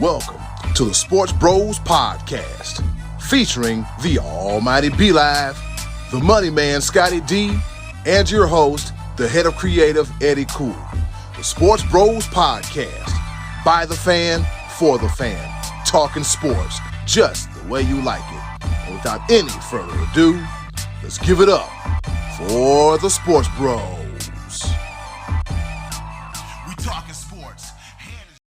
Welcome to the Sports Bros Podcast, featuring the almighty B-Live, the money man Scotty D, and your host, the head of creative Eddie Cool. The Sports Bros Podcast, by the fan, for the fan, talking sports just the way you like it. And without any further ado, let's give it up for the Sports Bros.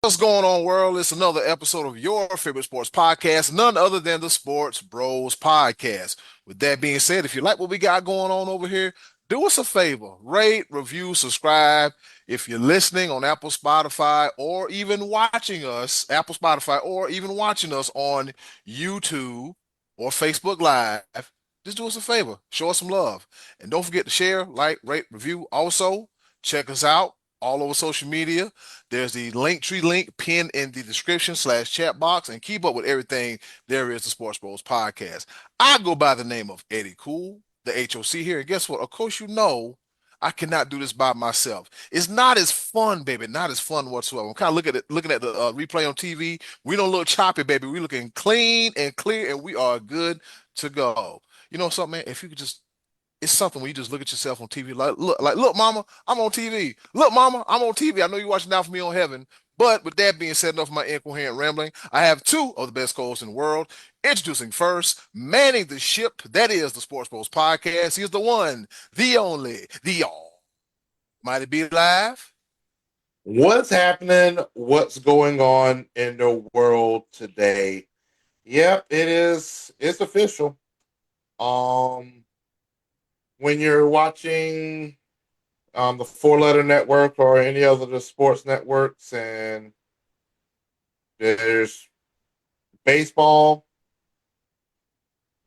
What's going on, world? It's another episode of your favorite sports podcast, none other than the Sports Bros Podcast. With that being said, if you like what we got going on over here, do us a favor, rate, review, subscribe. If you're listening on Apple, Spotify, or even watching us, Apple, Spotify, or even watching us on YouTube or Facebook Live, just do us a favor, show us some love. And don't forget to share, like, rate, review. Also, check us out all over social media. There's the Linktree link pinned in the description /chat box, and keep up with everything there is the Sports Bros Podcast. I go by the name of Eddie Cool, the HOC here. And guess what? Of course, you know I cannot do this by myself. It's not as fun, baby. Not as fun whatsoever. I'm kind of looking at the replay on TV. We don't look choppy, baby. We're looking clean and clear, and we are good to go. You know something, man? If you could just, it's something when you just look at yourself on TV, look, mama, I'm on TV. Look, mama, I'm on TV. I know you're watching Now For Me on Heaven. But with that being said, enough of my incoherent rambling, I have two of the best co-hosts in the world. Introducing first, manning the ship that is the Sports Bros Podcast. He is the one, the only, the all. Mighty be live. What's happening? What's going on in the world today? Yep, it's official. When you're watching the Four Letter Network or any other of the sports networks, and there's baseball,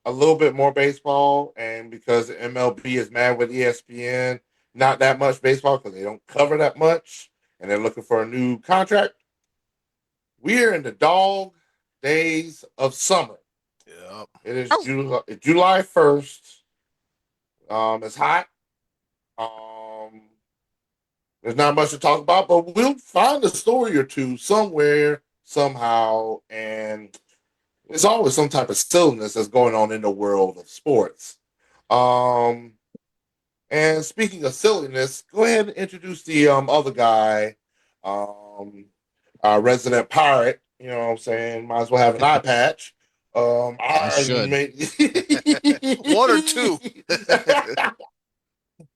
a little bit more baseball, and because MLB is mad with ESPN, not that much baseball because they don't cover that much, and they're looking for a new contract. We're in the dog days of summer. Yep. It is July 1st. It's hot. There's not much to talk about, but we'll find a story or two somewhere, somehow, and there's always some type of silliness that's going on in the world of sports. And speaking of silliness, go ahead and introduce the other guy, our resident pirate. You know what I'm saying? Might as well have an eye patch. I should. One or two.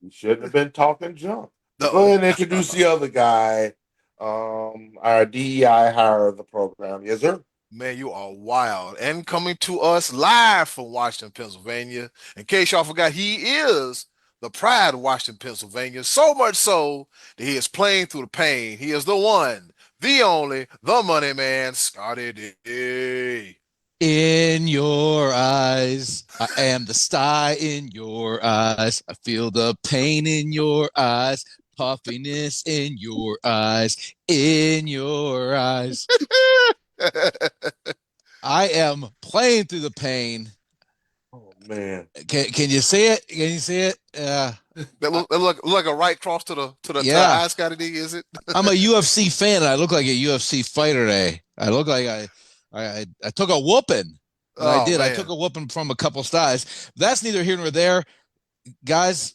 You shouldn't have been talking junk. No. Go ahead and introduce the other guy, our DEI hire of the program. Yes, sir. Man, you are wild. And coming to us live from Washington, Pennsylvania. In case y'all forgot, he is the pride of Washington, Pennsylvania. So much so that he is playing through the pain. He is the one, the only, the money man, Scotty D. In your eyes, I am the sty in your eyes. I feel the pain in your eyes, puffiness in your eyes, in your eyes. I am playing through the pain. Oh man! Can you see it? Can you see it? That look like a right cross to the eyes, Scotty D. Is it? I'm a UFC fan, and I look like a UFC fighter today. I look like I took a whooping. I did. Man. I took a whooping from a couple styles. That's neither here nor there. Guys,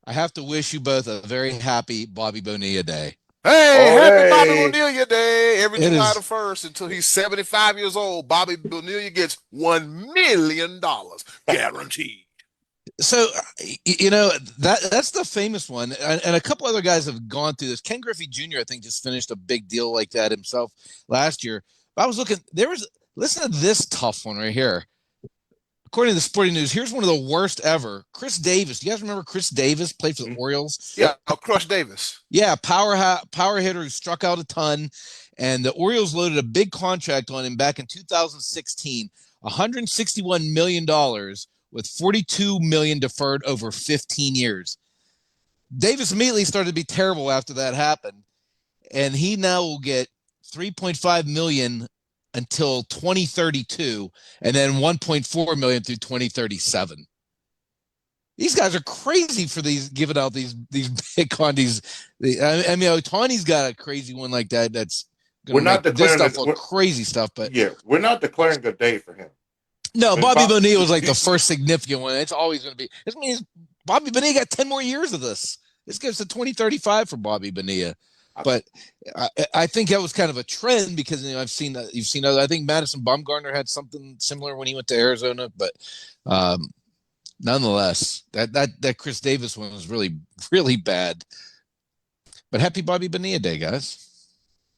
I have to wish you both a very happy Bobby Bonilla Day. Happy Bobby Bonilla Day. Every July the 1st until he's 75 years old, Bobby Bonilla gets $1 million guaranteed. So, you know, that's the famous one. And a couple other guys have gone through this. Ken Griffey Jr., I think, just finished a big deal like that himself last year. I was looking, listen to this tough one right here. According to the Sporting News, here's one of the worst ever. Chris Davis. You guys remember Chris Davis played for the Orioles? Yeah, Crush Davis. Yeah, power hitter who struck out a ton. And the Orioles loaded a big contract on him back in 2016, $161 million with $42 million deferred over 15 years. Davis immediately started to be terrible after that happened. And he now will get $3.5 million until 2032, and then $1.4 million through 2037. These guys are crazy for these giving out these big condies. I mean, Otani's got a crazy one like that. That's we're to not make this declaring stuff it. look crazy stuff. But Yeah, we're not declaring a day for him. no, When Bobby Bob, Bonilla was like the first significant one. It's always going to be. This means Bobby Bonilla got 10 more years of this. This gives to 2035 for Bobby Bonilla. But I think that was kind of a trend because I've seen that you've seen other. I think Madison Bumgarner had something similar when he went to Arizona, but nonetheless, that Chris Davis one was really really bad. But happy Bobby Bonilla Day, guys.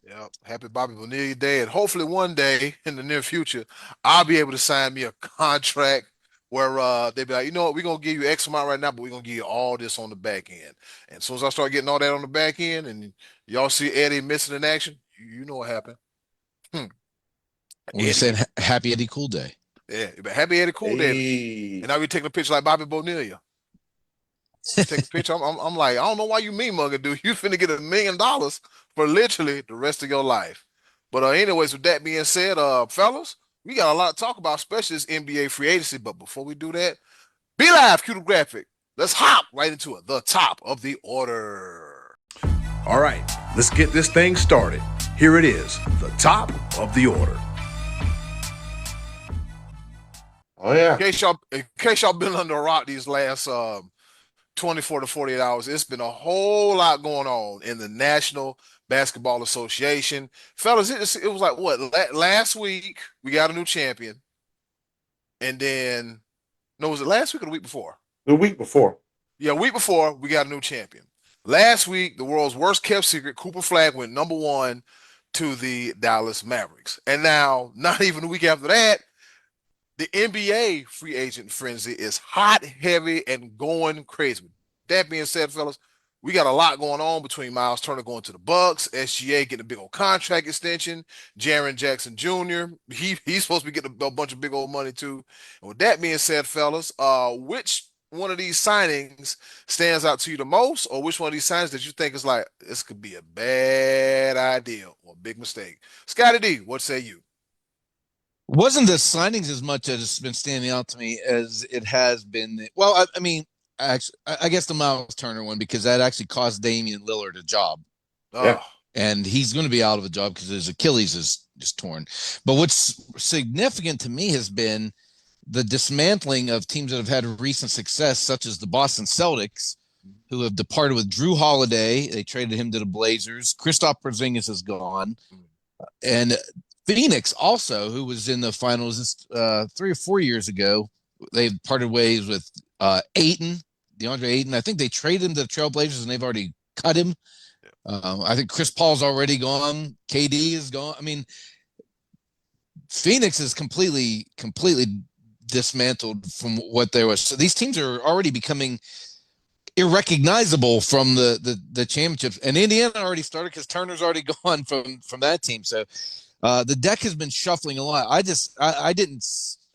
Yeah, happy Bobby Bonilla Day, and hopefully one day in the near future, I'll be able to sign me a contract where they be like, you know what, we're gonna give you X amount right now, but we're gonna give you all this on the back end. And as soon as I start getting all that on the back end, and y'all see Eddie missing in action, you know what happened. Hmm. We're saying Eddie, happy Eddie Cool Day. yeah, happy Eddie Cool Day, hey, and I'll be taking a picture like Bobby Bonilla. Take a picture. I'm like, I don't know why you mean mugger, dude. You finna get $1 million for literally the rest of your life. But anyways, with that being said, fellas, we got a lot to talk about, especially this NBA free agency. But before we do that, be live, cue the graphic. Let's hop right into it. The top of the order. All right, let's get this thing started. Here it is, the top of the order. oh yeah, In case y'all been under a rock these last 24 to 48 hours, it's been a whole lot going on in the National Basketball Association. Fellas, it was like what? Last week we got a new champion. And then no, was it last week or the week before? the week before. Yeah, week before we got a new champion. Last week, the world's worst kept secret, Cooper Flag went number 1 to the Dallas Mavericks. And now, not even a week after that, the NBA free agent frenzy is hot, heavy, and going crazy. That being said, fellas, we got a lot going on between Miles Turner going to the Bucks, SGA getting a big old contract extension, Jaren Jackson Jr. He's supposed to be getting a bunch of big old money too. And with that being said, fellas, which one of these signings stands out to you the most, or which one of these signings that you think is like this could be a bad idea or a big mistake? Scotty D, what say you? Wasn't the signings as much as it's been standing out to me as it has been. Well, I mean, actually, I guess the Miles Turner one because that actually cost Damian Lillard a job, Yeah. and he's going to be out of a job because his Achilles is just torn. But what's significant to me has been the dismantling of teams that have had recent success, such as the Boston Celtics, who have departed with Drew Holiday. They traded him to the Blazers. Kristaps Porzingis is gone, and Phoenix also, who was in the finals 3 or 4 years ago, they parted ways with Ayton, DeAndre Ayton. I think they traded him to the Trailblazers and they've already cut him. I think Chris Paul's already gone. KD is gone. I mean, Phoenix is completely dismantled from what there was. So these teams are already becoming irrecognizable from the championships. And Indiana already started because Turner's already gone from that team. So the deck has been shuffling a lot. I didn't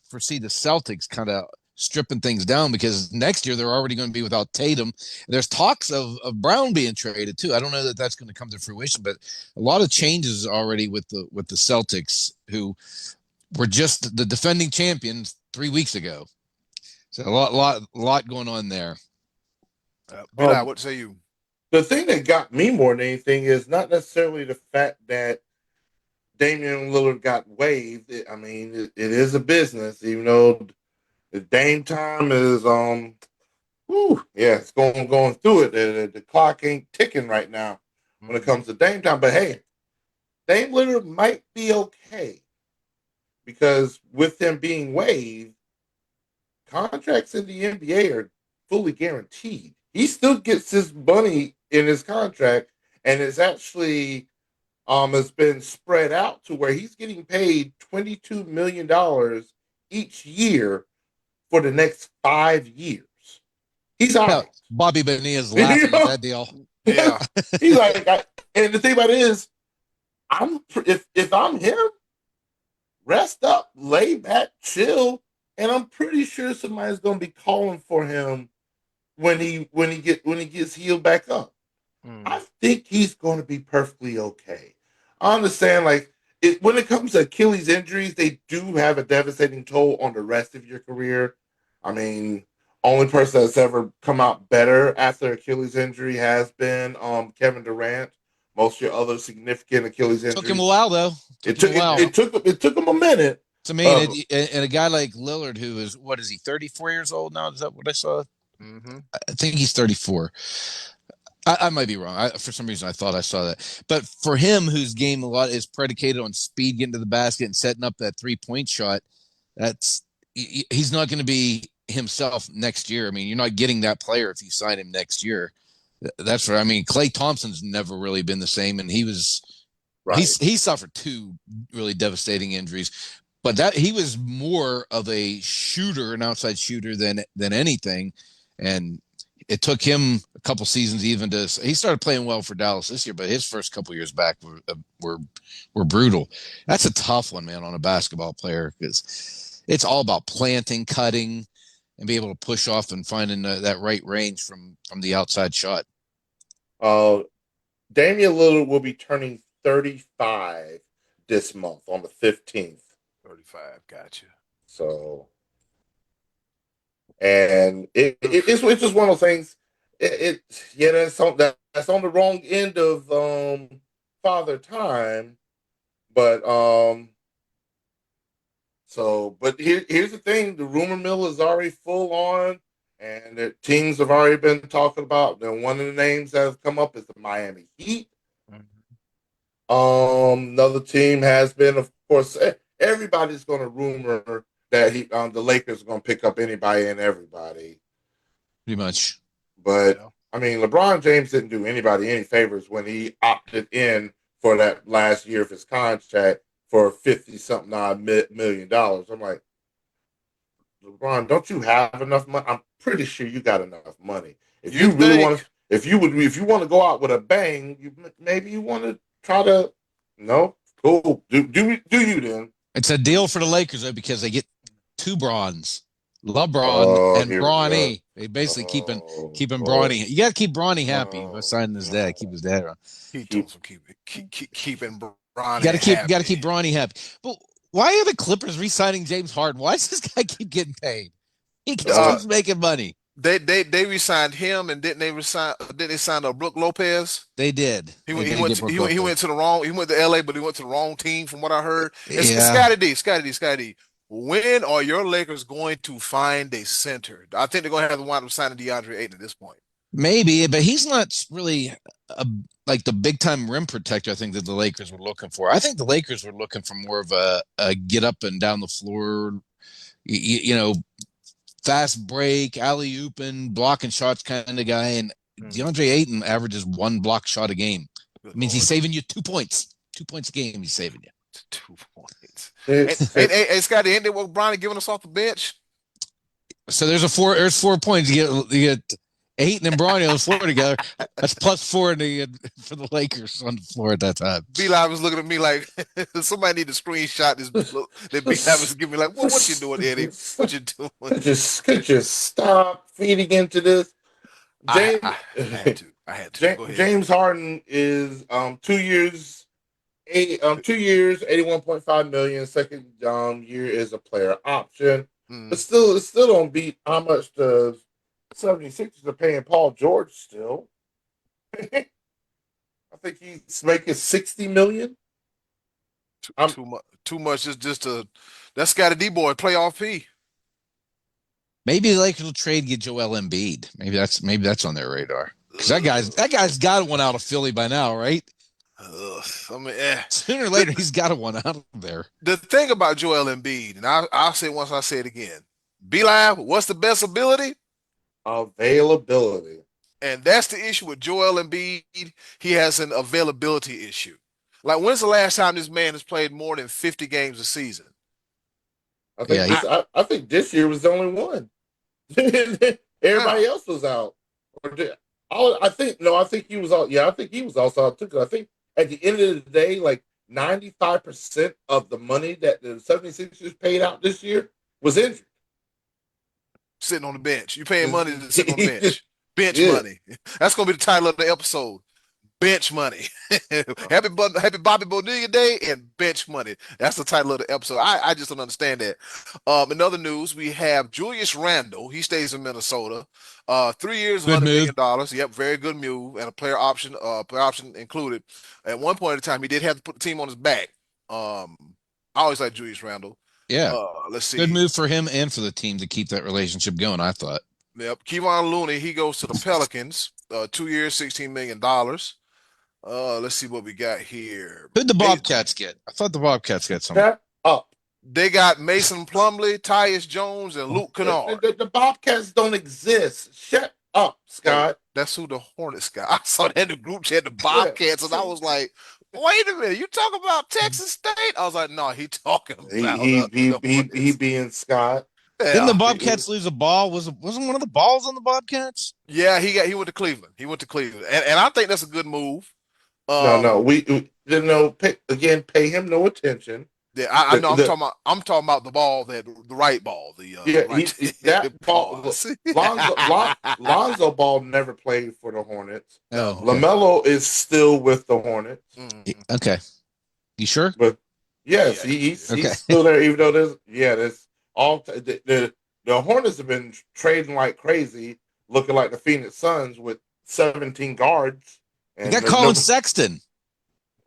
foresee the Celtics kind of stripping things down because next year they're already going to be without Tatum. There's talks of Brown being traded too. I don't know that that's going to come to fruition, but a lot of changes already with the Celtics, who were just the defending champions 3 weeks ago. So a lot going on there. Bilal, what say you? The thing that got me more than anything is not necessarily the fact that Damian Lillard got waived. I mean, it is a business, even though the Dame time is it's going through it. The clock ain't ticking right now when it comes to Dame time. But hey, Dame Lillard might be okay because with him being waived, contracts in the NBA are fully guaranteed. He still gets his money in his contract, and it's actually has been spread out to where he's getting paid $22 million each year for the next 5 years. He's all right. Bobby Bonilla's laughing at that deal. Yeah. He's like, and the thing about it is, if I'm him, rest up, lay back, chill, and I'm pretty sure somebody's gonna be calling for him when he gets healed back up. I think he's going to be perfectly okay. I understand, when it comes to Achilles injuries, they do have a devastating toll on the rest of your career. I mean, only person that's ever come out better after Achilles injury has been Kevin Durant. most of your other significant Achilles injuries. Took him a while though. It took him a minute. I mean, and a guy like Lillard, who is, what is he, 34 years old now? Is that what I saw? Mm-hmm. I think he's 34. I might be wrong. For some reason, I thought I saw that. But for him, whose game a lot is predicated on speed, getting to the basket and setting up that 3-point shot, he's not going to be himself next year. I mean, you're not getting that player if you sign him next year. That's what I mean. Klay Thompson's never really been the same, and he suffered 2 really devastating injuries. But that he was more of a shooter, an outside shooter than anything, and it took him a couple seasons even to. He started playing well for Dallas this year, but his first couple years back were brutal. That's a tough one, man, on a basketball player, because it's all about planting, cutting, and be able to push off and finding that right range from the outside shot. Damian Lillard will be turning 35 this month on the 15th. 35, gotcha. So, and it's just one of those things. That's on the wrong end of father time, but here's the thing: the rumor mill is already full on, and the teams have already been talking about. And one of the names that have come up is the Miami Heat. Mm-hmm. Another team has been, of course. Everybody's going to rumor that the Lakers are going to pick up anybody and everybody. Pretty much. But, I mean, LeBron James didn't do anybody any favors when he opted in for that last year of his contract for $50-something odd million. I'm like, LeBron, don't you have enough money? I'm pretty sure you got enough money. If you really want to, if you want to go out with a bang, maybe you want to try to. No, cool. Do you then? It's a deal for the Lakers, though, because they get 2 Bronze. LeBron and Bronny. They basically keeping Bronny. You got to keep Bronny happy. Signing his dad, keep his dad around. Keeping Bronny. You got to keep Bronny happy. But why are the Clippers re-signing James Harden? Why does this guy keep getting paid? He keeps making money. They re-signed him, and didn't they sign Brook Lopez? They did. He went to LA, but he went to the wrong team from what I heard. It's Scotty D. When are your Lakers going to find a center? I think they're going to have to wind up signing DeAndre Ayton at this point. Maybe, but he's not really like the big time rim protector I think that the Lakers were looking for. I think the Lakers were looking for more of a get up and down the floor, fast break, alley-ooping, blocking shots kind of guy. And DeAndre Ayton averages 1 block shot a game. It means he's saving you 2 points. 2 points a game he's saving you. 2 points. Hey, Scotty, ain't that what Bronny giving us off the bench? So there's 4 points. You get Ayton and Bronny on the floor together. That's +4 for the Lakers on the floor at that time. B-Live was looking at me like somebody need to screenshot this. That B-Live was giving me like, what you doing, Eddie? What you doing? Could you stop feeding into this? James, I had to. Go ahead. James Harden is 2 years, 81.5 million. Second year is a player option. But still, it still don't beat how much the 76ers are paying Paul George still. I think he's making $60 million. Too much is just that's Scotty D boy playoff P. Maybe the Lakers will trade, get Joel Embiid. Maybe that's on their radar. Because that guy's got one out of Philly by now, right? Sooner or later he's got one out of there. The thing about Joel Embiid, and I'll say it once, I say it again. B-Live, what's the best ability? Availability. And that's the issue with Joel Embiid. He has an availability issue. Like, when's the last time this man has played more than 50 games a season? I think this year was the only one. Everybody else was out. I think he was out. Yeah, I think he was also out too. Because I think at the end of the day, like 95% of the money that the 76ers paid out this year was injured. Sitting on the bench. You're paying money to sit on the bench. Bench money. That's going to be the title of the episode. bench money. Happy Bobby Bonilla Day and bench money. That's the title of the episode. I just don't understand that. In other news, we have Julius Randle. He stays in Minnesota. 3 years, Good $100 move. million. Yep, very good move, and a player option included. At one point in time, he did have to put the team on his back. I always like Julius Randle. Yeah. Let's see. Good move for him and for the team to keep that relationship going, I thought. Yep. Kevon Looney, he goes to the Pelicans. 2 years, $16 million. Let's see what we got here. Who'd the Bobcats get? I thought the Bobcats got something. Shut up. They got Mason Plumlee, Tyus Jones, and Luke Kennard. The Bobcats don't exist. Shut up, Scott. That's who the Hornets got. I saw that in the group chat, the Bobcats, and I was like, wait a minute, you talking about Texas State? I was like, no, he talking about he being Scott. Yeah. Didn't the Bobcats lose a ball? Wasn't one of the balls on the Bobcats? Yeah, he went to Cleveland. He went to Cleveland, and I think that's a good move. We pay him no attention. Yeah, I know. I'm talking about the ball, the right ball. That ball. Lonzo Ball never played for the Hornets. Oh, okay. LaMelo is still with the Hornets. Okay, you sure? But yes, he's still there. Even though there's all the Hornets have been trading like crazy, looking like the Phoenix Suns with 17 guards. And you got Colin Sexton.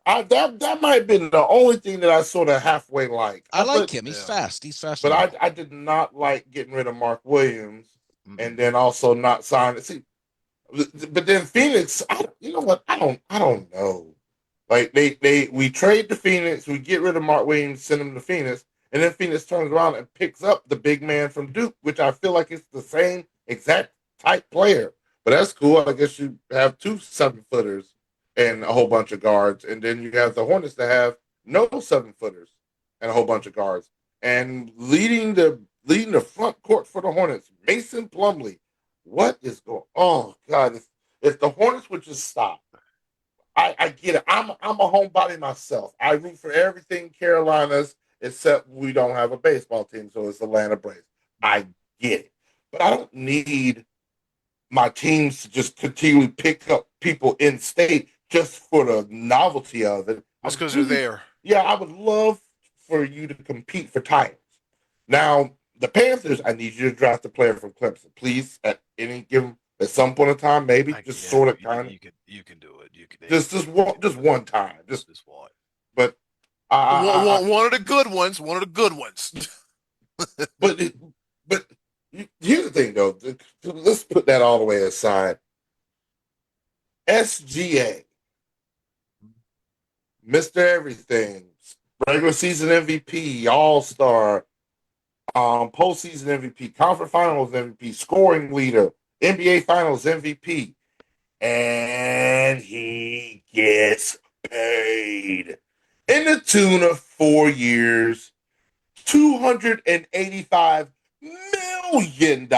That might have been the only thing that I sort of halfway like. I like him. He's fast. He's fast. But I did not like getting rid of Mark Williams and then also not signing. See, but then Phoenix, you know what? I don't know. Like we trade to Phoenix, we get rid of Mark Williams, send him to Phoenix, and then Phoenix turns around and picks up the big man from Duke, which I feel like it's the same exact type player. But that's cool. I guess you have 2 7-footers and a whole bunch of guards, and then you have the Hornets that have no 7-footers and a whole bunch of guards. And leading the front court for the Hornets, Mason Plumlee. What is going? Oh God! If the Hornets would just stop, I get it. I'm a homebody myself. I root for everything Carolinas except we don't have a baseball team, so it's Atlanta Braves. I get it, but I don't need my teams to just continually pick up people in state just for the novelty of it. That's because they're there. Yeah, I would love for you to compete for titles. Now, the Panthers, I need you to draft a player from Clemson, please. At some point in time, maybe sort of kind of. You can do it. You can just one time, just one. But one of the good ones. One of the good ones. but here's the thing, though. Let's put that all the way aside. SGA, Mr. Everything, regular season MVP, All-Star, postseason MVP, conference finals MVP, scoring leader, NBA finals MVP, and he gets paid in the tune of 4 years, $285 million.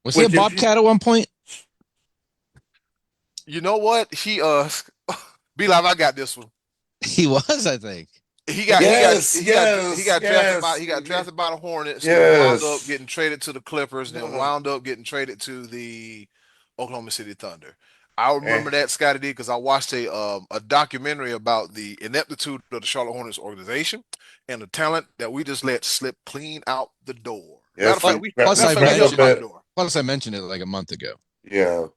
Was he a Bobcat at one point? You know what? He B-Live, I got this one. He was, I think. He got drafted by the Hornets. Yes. Wound up getting traded to the Clippers, then wound up getting traded to the Oklahoma City Thunder. I remember that, Scotty D, because I watched a documentary about the ineptitude of the Charlotte Hornets organization and the talent that we just let slip clean out the door. Plus, I mentioned it like a month ago. Yeah.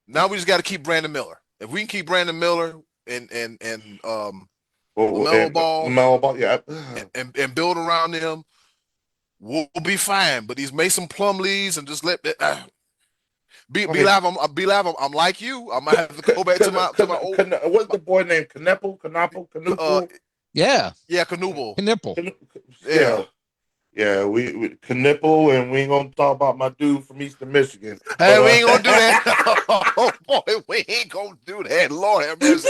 Now we just got to keep Brandon Miller. If we can keep Brandon Miller and LaMelo Ball, yeah, and build around them, we'll be fine. But these Mason Plumlees and just let be live. I'm like you. I might have to go back to my old. What's the boy named? Knuckle? Yeah, Knuckle. Yeah, we Knipple, and we ain't gonna talk about my dude from Eastern Michigan. Hey, we ain't gonna do that. Oh boy, we ain't gonna do that. Lord have mercy.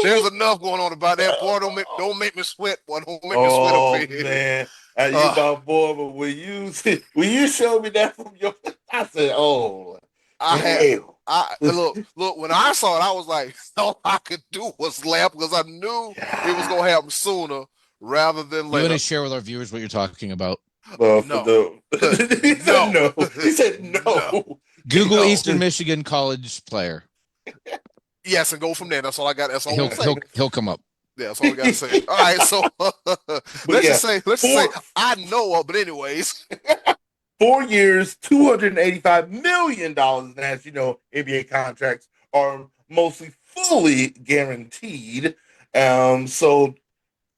There's enough going on about that. Boy, don't make me sweat. Boy, don't make me sweat up here. Man, you my boy, but when you showed me that from your, I said, oh, look. When I saw it, I was like, all I could do was laugh because I knew it was gonna happen sooner rather than later. You want to share with our viewers what you're talking about? No. He said no. Google Eastern Michigan college player. Yes, and go from there. That's all I got. That's all I'm He'll gonna say. he'll come up. Yeah, that's all I got to say. All right, so But yeah, let's just say four I know of, but anyways, 4 years, $285 million. And as you know, NBA contracts are mostly fully guaranteed. So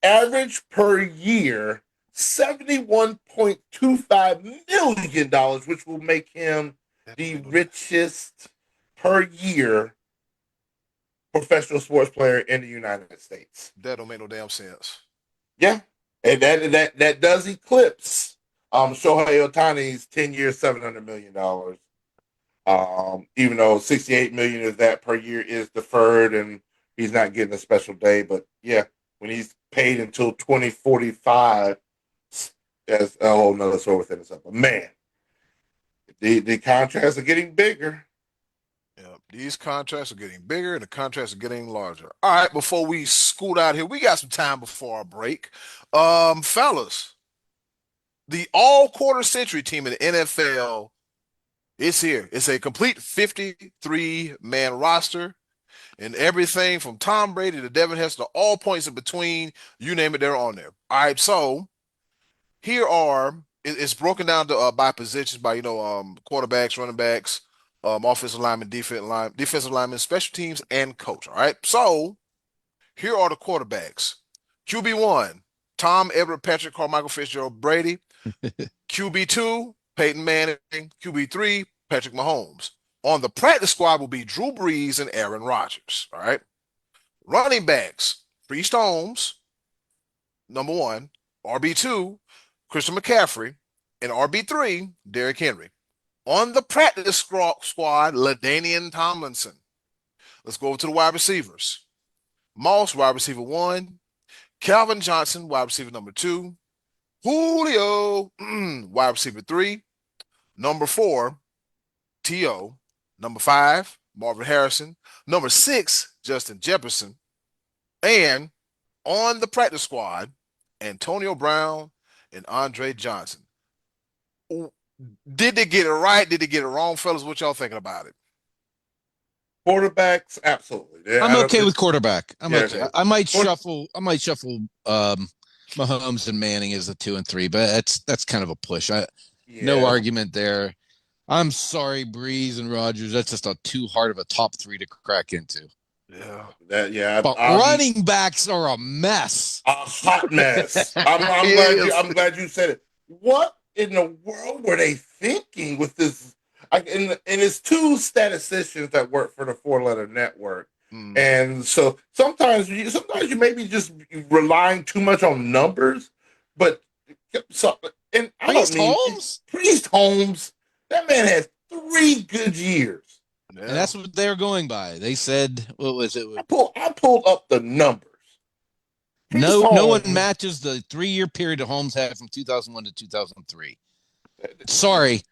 average per year, $71.25 million, which will make him that don't the make no richest per year professional sports player in the United States. that don't make no damn sense. Yeah, and that does eclipse Shohei Otani's 10 years, $700 million. Even though 68 million of that per year is deferred and he's not getting a special day, but yeah, when he's paid until 2045, that's a whole nother story within itself. But man, the contracts are getting bigger. Yeah, these contracts are getting bigger and the contracts are getting larger. All right, before we scoot out here, we got some time before our break. Fellas, the all quarter century team in the NFL is here. It's a complete 53-man roster. And everything from Tom Brady to Devin Hester, all points in between, you name it, they're on there. All right, so here are it's broken down to by positions by quarterbacks, running backs, offensive linemen, defensive linemen, special teams, and coach. All right, so here are the quarterbacks: QB1, Tom Everett, Patrick Carmichael, Fitzgerald, Brady; QB2, Peyton Manning; QB3, Patrick Mahomes. On the practice squad will be Drew Brees and Aaron Rodgers. All right. Running backs, Priest Holmes, number one, RB2, Christian McCaffrey, and RB3, Derrick Henry. On the practice squad, LaDainian Tomlinson. Let's go over to the wide receivers. Moss, wide receiver one, Calvin Johnson, wide receiver number two, Julio, wide receiver three, number four, T.O., number five, Marvin Harrison, number six, Justin Jefferson, and on the practice squad, Antonio Brown and Andre Johnson. Did they get it right? Did they get it wrong, fellas? What y'all thinking about it? Quarterbacks, absolutely. I'm okay with quarterback. I'm Yeah, okay. okay. I might shuffle. Mahomes and Manning as the 2 and 3, but that's kind of a push. No argument there. I'm sorry, Breeze and Rodgers. That's just too hard of a top 3 to crack into. Yeah. But running backs are a mess. A hot mess. I'm glad you said it. What in the world were they thinking with this? And it's two statisticians that work for the 4-letter network. And so sometimes you may be just relying too much on numbers, but and I don't mean Priest Holmes. That man has 3 good years. Yeah. And that's what they're going by. They said, what was it? I pulled up the numbers. No one matches the 3-year period that Holmes had from 2001 to 2003. Sorry,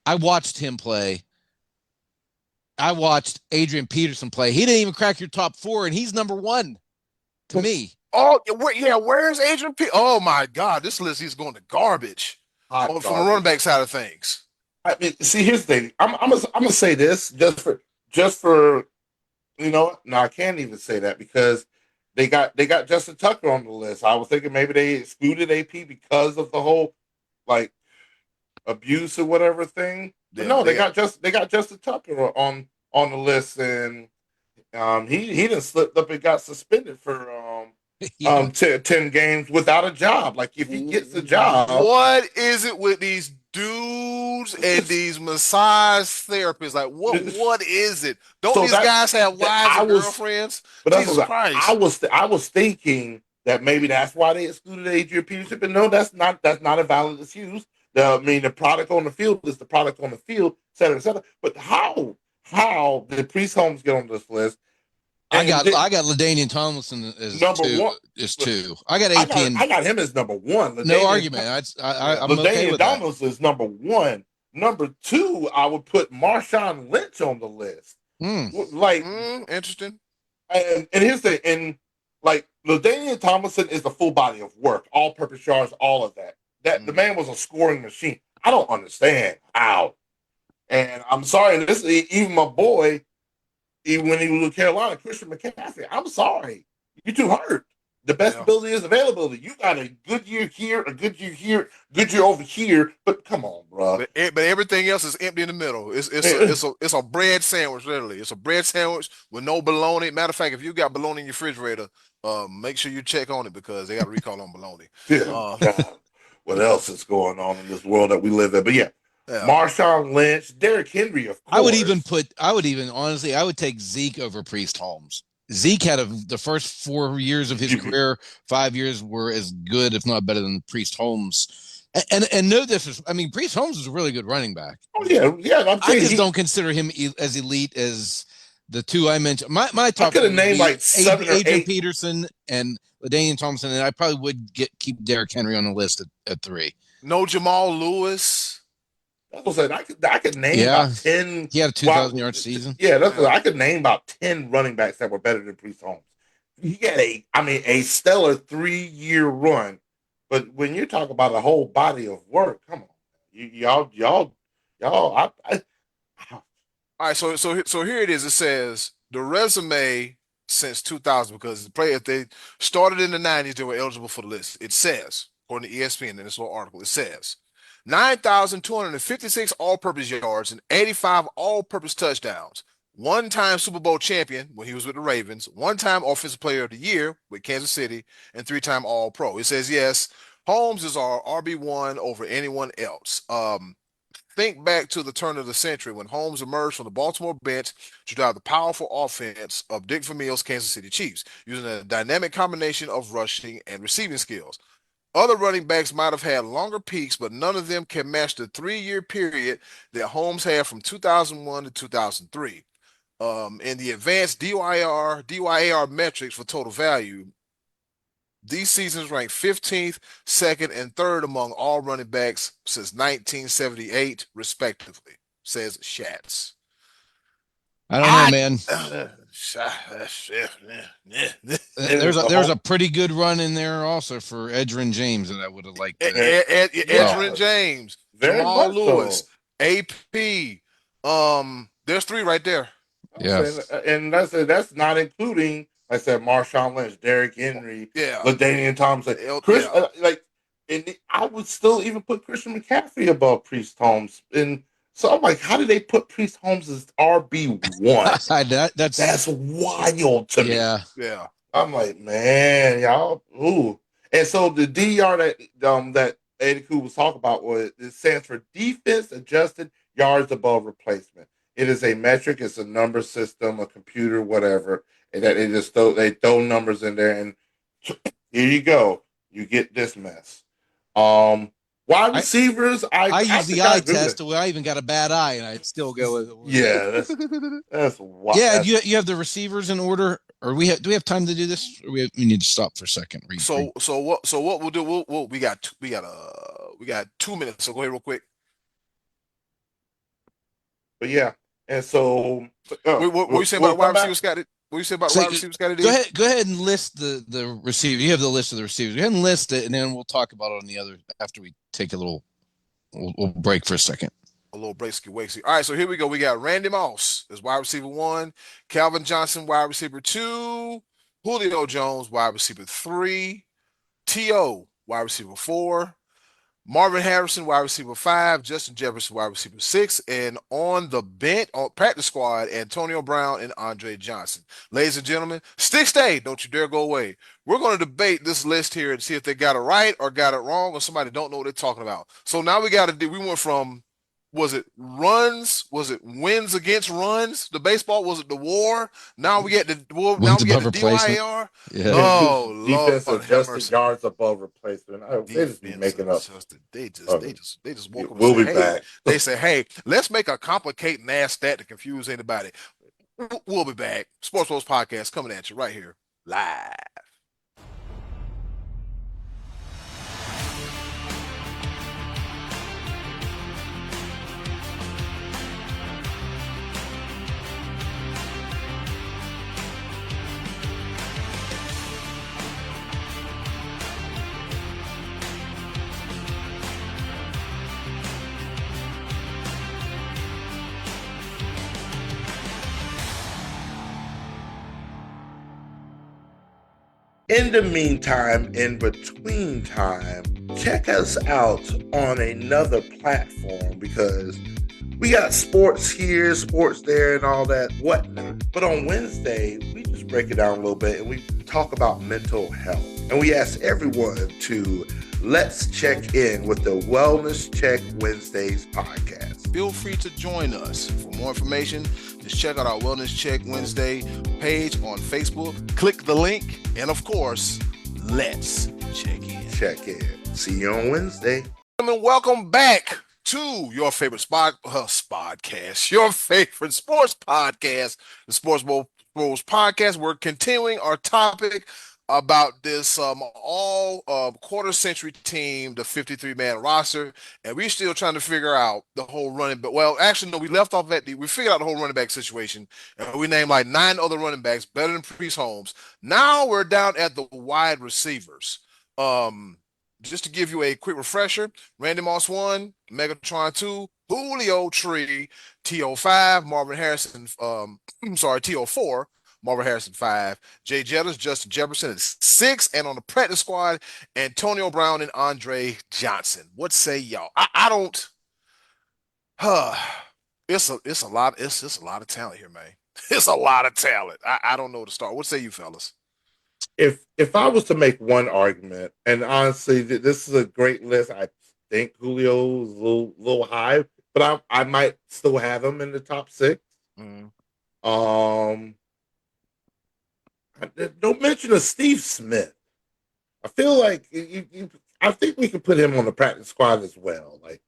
I watched him play. I watched Adrian Peterson play. He didn't even crack your top 4, and he's number 1 to me. Oh, yeah. Where's Adrian Peterson? Oh, my God. This list is going to garbage from the running back side of things. I mean, see, here's the thing. I'm gonna say this just for no, I can't even say that because they got Justin Tucker on the list. I was thinking maybe they excluded AP because of the whole abuse or whatever thing. But no, they got Justin Tucker on the list, and he done slipped up and got suspended for 10 games without a job. Like if he gets a job, what is it with these dudes and these massage therapists? Like what is it? Don't these guys have wives and girlfriends? But Jesus Christ. I was thinking that maybe that's why they excluded Adrian Peterson, but no, that's not a valid excuse. The product on the field is the product on the field, et cetera, et cetera. But how did Priest Holmes get on this list? I got LaDainian Tomlinson as number 2. Is 2. I got AP. I got him as number 1. No argument. I'm okay with that. Tomlinson is number 1. Number 2, I would put Marshawn Lynch on the list. Interesting. And here's the and like LaDainian Tomlinson is the full body of work, all-purpose yards, all of that. The man was a scoring machine. I don't understand how. And I'm sorry, this even my boy even when he was with Carolina, Christian McCaffrey, I'm sorry. You're too hurt. The best ability is availability. You got a good year here, a good year here, good year over here. But come on, bro. But everything else is empty in the middle. It's a bread sandwich, literally. It's a bread sandwich with no bologna. Matter of fact, if you got bologna in your refrigerator, make sure you check on it because they got a recall on bologna. God, what else is going on in this world that we live in? But yeah. Marshawn Lynch, Derrick Henry, of course. I would even honestly, I would take Zeke over Priest Holmes. Zeke had the first 4 years of his career, 5 years were as good, if not better than Priest Holmes. And know this, I mean, Priest Holmes is a really good running back. Oh yeah. I just don't consider him as elite as the two I mentioned. My top. I could have named like 7 or 8. Adrian Peterson and LaDainian Thompson, and I probably would keep Derrick Henry on the list at 3. No Jamal Lewis. That's what I said. I could name about 10. He had a 2,000-yard season. Yeah, I could name about 10 running backs that were better than Priest Holmes. He had a stellar 3-year run. But when you talk about a whole body of work, come on, y'all. All right, so here it is. It says the resume since 2000 because if they started in the 90s, they were eligible for the list. It says, according to ESPN in this little article, it says 9,256 all-purpose yards and 85 all-purpose touchdowns. One-time Super Bowl champion when he was with the Ravens. One-time Offensive Player of the Year with Kansas City, and 3-time All-Pro. It says yes, Holmes is our RB1 over anyone else. Think back to the turn of the century when Holmes emerged from the Baltimore bench to drive the powerful offense of Dick Vermeil's Kansas City Chiefs, using a dynamic combination of rushing and receiving skills. Other running backs might have had longer peaks, but none of them can match the 3-year period that Holmes had from 2001 to 2003. In the advanced DYAR metrics for total value, these seasons ranked 15th, 2nd, and 3rd among all running backs since 1978, respectively, says Schatz. I don't know, man. There's a pretty good run in there also for Edgerrin James that I would have liked. Edgerrin James, Jamal Lewis, AP. There's 3 right there. Yeah, and that's not including, like I said, Marshawn Lynch, Derrick Henry, LaDainian Thompson, Chris. And I would still even put Christian McCaffrey above Priest Holmes. And so I'm like, how did they put Priest Holmes as RB1? That's wild to me. Yeah. I'm like, man, y'all. Ooh. And so the DER that Adiku was talking about it stands for defense adjusted yards above replacement. It is a metric. It's a number system, a computer, whatever. And that they throw numbers in there, and here you go. You get this mess. Wide receivers. I use the eye test. I even got a bad eye, and I'd still go with it. Yeah, that's wild. Yeah, you have the receivers in order, or do we have time to do this? Or we need to stop for a second. So what we'll do? We got 2 minutes. So go ahead real quick. But yeah, and so what you say about wide receivers, Scotty? What you say about wide receivers, Scotty? Go ahead and list the receiver. You have the list of the receivers. Go ahead and list it, and then we'll talk about it on the other after we take a little. We'll break for a second. A little breaky. All right, so here we go. We got Randy Moss as wide receiver 1, Calvin Johnson wide receiver 2, Julio Jones wide receiver 3, T.O. wide receiver 4. Marvin Harrison, wide receiver 5, Justin Jefferson, wide receiver 6, and on the bench, on practice squad, Antonio Brown and Andre Johnson. Ladies and gentlemen, stick stay, don't you dare go away. We're going to debate this list here and see if they got it right or got it wrong or somebody don't know what they're talking about. So now we went from, was it runs? Was it wins against runs? The baseball, was it the WAR? Now we get the DYAR. Yeah. Oh, defense Lord, adjusted yards above replacement. They just be making up. They just walk up. We'll be back. They say, hey, let's make a complicated ass stat to confuse anybody. We'll be back. SportsBros podcast coming at you right here live. In the meantime, in between time, check us out on another platform because we got sports here, sports there, and all that whatnot. But on Wednesday, we just break it down a little bit and we talk about mental health. And we ask everyone to let's check in with the Wellness Check Wednesdays podcast. Feel free to join us. For more information, just check out our Wellness Check Wednesday page on Facebook. Click the link. And of course, let's check in. Check in. See you on Wednesday. And welcome back to your favorite podcast, your favorite sports podcast, the SportsBros podcast. We're continuing our topic about this all quarter century team, the 53-man roster, and we're still trying to figure out the whole running back. Well, actually, no, we left off at we figured out the whole running back situation, and we named like 9 other running backs better than Priest Holmes. Now we're down at the wide receivers. Just to give you a quick refresher, Randy Moss 1, Megatron 2, Julio 3, T.O. 5, Marvin Harrison, T.O. 4, Marvin Harrison 5, Jay Jettis, Justin Jefferson is 6, and on the practice squad, Antonio Brown and Andre Johnson. What say y'all? I don't. It's a lot. It's just a lot of talent here, man. It's a lot of talent. I don't know where to start. What say you, fellas? If I was to make one argument, and honestly, this is a great list. I think Julio's a little high, but I might still have him in the top 6. Don't mention a Steve Smith. I feel like I think we could put him on the practice squad as well. Like,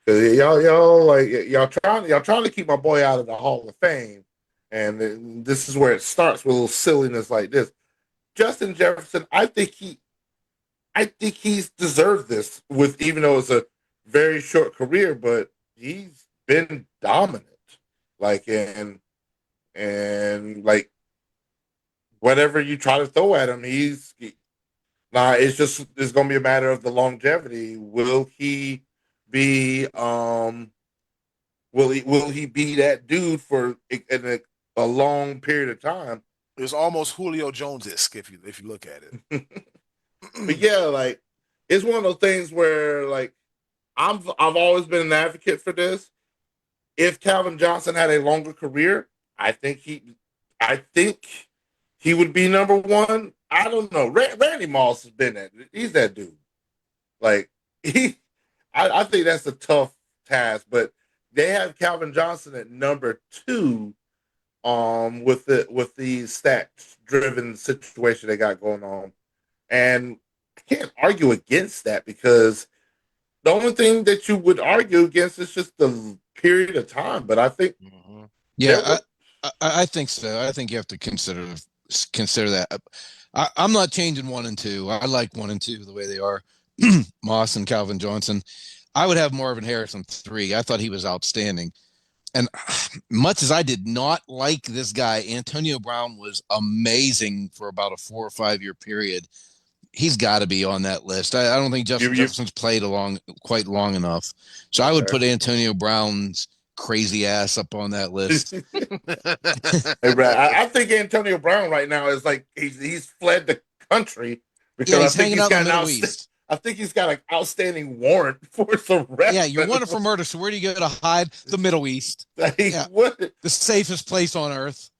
y'all trying to keep my boy out of the Hall of Fame, and this is where it starts with a little silliness like this. Justin Jefferson, I think he's deserved this with, even though it's a very short career, but he's been dominant. Like, and like, whatever you try to throw at him, it's going to be a matter of the longevity. Will he be will he be that dude for a long period of time? It's almost Julio Jones-esque if you look at it. But yeah, like, it's one of those things where, like, I've always been an advocate for this. If Calvin Johnson had a longer career, I think he would be number 1. I don't know. Randy Moss has been that. He's that dude. Like, I think that's a tough task, but they have Calvin Johnson at number 2 with the stats-driven situation they got going on. And I can't argue against that because the only thing that you would argue against is just the period of time. But I think I think so. I think you have to consider that. I'm not changing 1 and 2. I like 1 and 2 the way they are. Moss and Calvin Johnson. I would have Marvin Harrison 3. I thought he was outstanding. And much as I did not like this guy, Antonio Brown was amazing for about a 4 or 5 year period. He's got to be on that list. I don't think Jefferson's played quite long enough. So I would put Antonio Brown's crazy ass up on that list. Hey, Brad, I think Antonio Brown right now is like he's fled the country because I think he's got an outstanding warrant for some arrest. Yeah, you're wanted for murder. So where do you go to hide? The Middle East. The safest place on earth.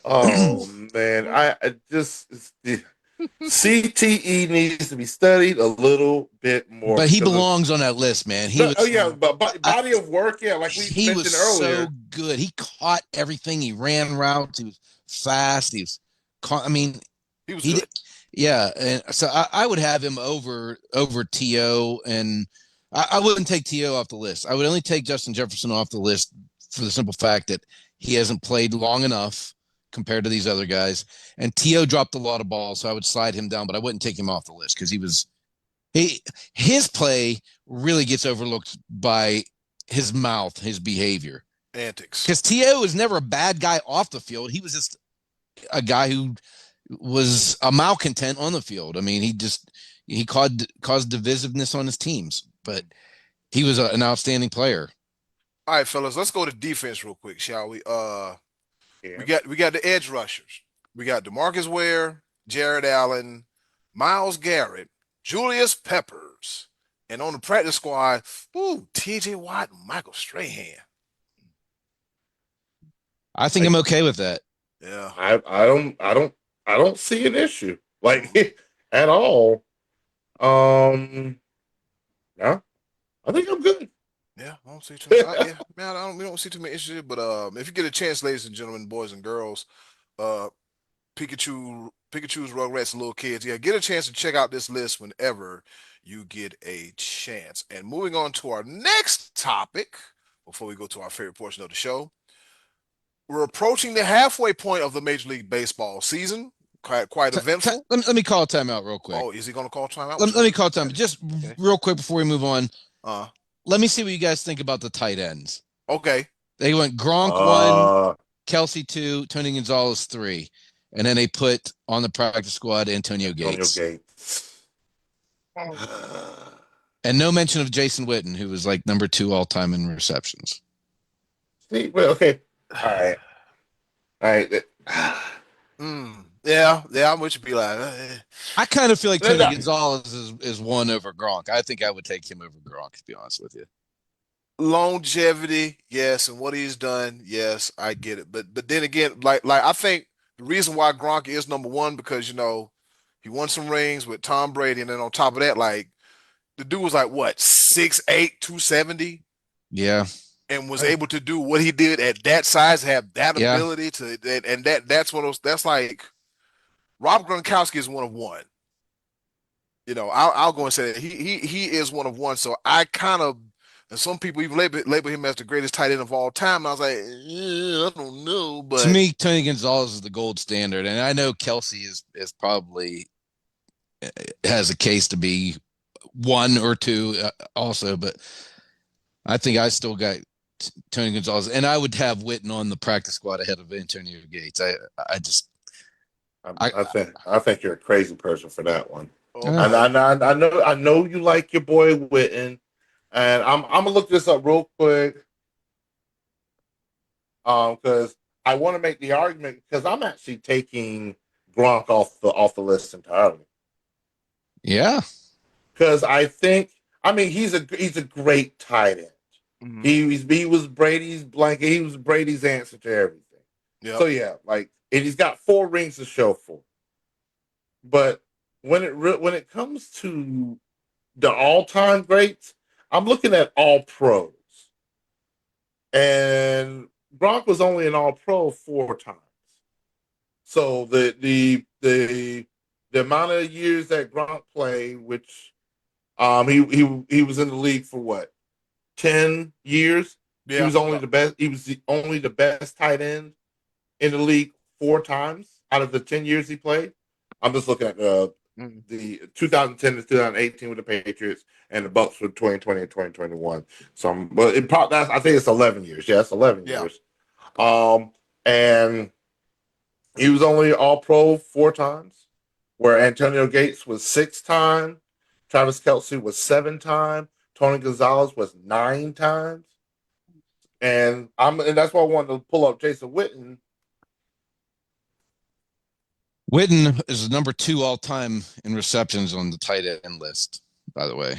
Oh man, I just CTE needs to be studied a little bit more. But he belongs on that list, man. But body of work, like we mentioned earlier. So good. He caught everything. He ran routes. He was fast. He was good. Yeah, and so I would have him over T.O. and I wouldn't take T.O. off the list. I would only take Justin Jefferson off the list for the simple fact that he hasn't played long enough compared to these other guys. And T.O. dropped a lot of balls, so I would slide him down, but I wouldn't take him off the list because his play really gets overlooked by his mouth, his behavior. Antics. Because T.O. is never a bad guy off the field. He was just a guy who was a malcontent on the field. I mean, he caused divisiveness on his teams, but he was an outstanding player. All right, fellas, let's go to defense real quick, shall we? We got the edge rushers. We got DeMarcus Ware, Jared Allen, Myles Garrett, Julius Peppers, and on the practice squad, T.J. Watt, and Michael Strahan. I think I'm okay with that. Yeah, I don't see an issue at all. Yeah, I think I'm good. yeah, I don't see too. Yeah, man, we don't see too many issues. But if you get a chance, ladies and gentlemen, boys and girls, uh, Pikachu's Rugrats and little kids, yeah, get a chance to check out this list whenever you get a chance. And moving on to our next topic, before we go to our favorite portion of the show, we're approaching the halfway point of the Major League Baseball season. Quite eventful. Let me call a timeout real quick. Oh, is he going to call timeout? Let me call timeout. Just real quick before we move on. Let me see what you guys think about the tight ends. Okay. They went Gronk 1, Kelsey 2, Tony Gonzalez 3. And then they put on the practice squad Antonio Gates. And no mention of Jason Witten, who was like number 2 all-time in receptions. See, well, okay. All right. Yeah, I'm with you, be like. I kind of feel like Tony Gonzalez is one over Gronk. I think I would take him over Gronk, to be honest with you. Longevity, yes, and what he's done, yes, I get it. But then again, like I think the reason why Gronk is number 1 because he won some rings with Tom Brady, and then on top of that, like the dude was like what 6'8", 270. Yeah. And was able to do what he did at that size, have that ability to, and that's one of those. That's like Rob Gronkowski is one of one. I'll go and say that he is one of one. So I kind of, and some people even label him as the greatest tight end of all time. And I was like, I don't know, but to me, Tony Gonzalez is the gold standard, and I know Kelsey is probably has a case to be 1 or 2 also, but I think I still got Tony Gonzalez, and I would have Witten on the practice squad ahead of Antonio Gates. I think you're a crazy person for that one. Okay. I know you like your boy Witten, and I'm gonna look this up real quick, because I want to make the argument because I'm actually taking Gronk off the list entirely. Yeah, because he's a great tight end. Mm-hmm. He was Brady's blanket. He was Brady's answer to everything. Yep. So yeah, and he's got 4 rings to show for. But when it comes to the all-time greats, I'm looking at all pros, and Gronk was only an all pro 4 times. So the amount of years that Gronk played, which he was in the league for what? 10 years. Yeah. He was only the best. He was only the best tight end in the league 4 times out of the 10 years he played. I'm just looking at the 2010 to 2018 with the Patriots and the Bucs for 2020 and 2021. So, I think it's 11 years. Yeah, it's 11 years. And he was only All Pro 4 times, where Antonio Gates was 6 times, Travis Kelce was 7 times. Tony Gonzalez was 9 times, and that's why I wanted to pull up Jason Witten. Witten is number 2 all time in receptions on the tight end list, by the way,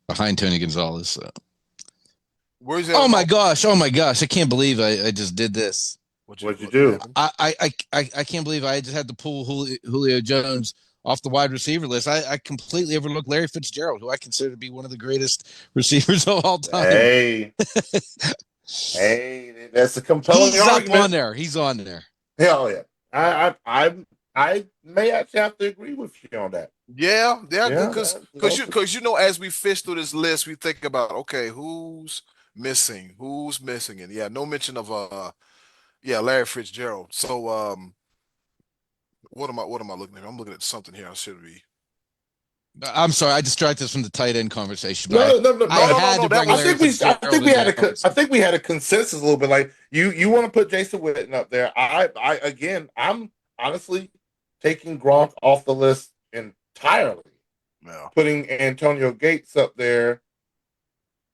behind Tony Gonzalez. So. Where's that? Oh my gosh! I can't believe I just did this. What'd you do? I can't believe I just had to pull Julio Jones off the wide receiver list. I completely overlooked Larry Fitzgerald, who I consider to be one of the greatest receivers of all time. Hey, that's a compelling argument. He's on there. Hell yeah. I may actually have to agree with you on that. Yeah, because as we fish through this list, we think about, okay, who's missing, and yeah, no mention of Larry Fitzgerald. So what am I looking at? I'm looking at something here. I should be. I'm sorry, I distracted us from the tight end conversation. No. I think we had a consensus a little bit. Like you want to put Jason Witten up there. I'm honestly taking Gronk off the list entirely. Yeah. Putting Antonio Gates up there.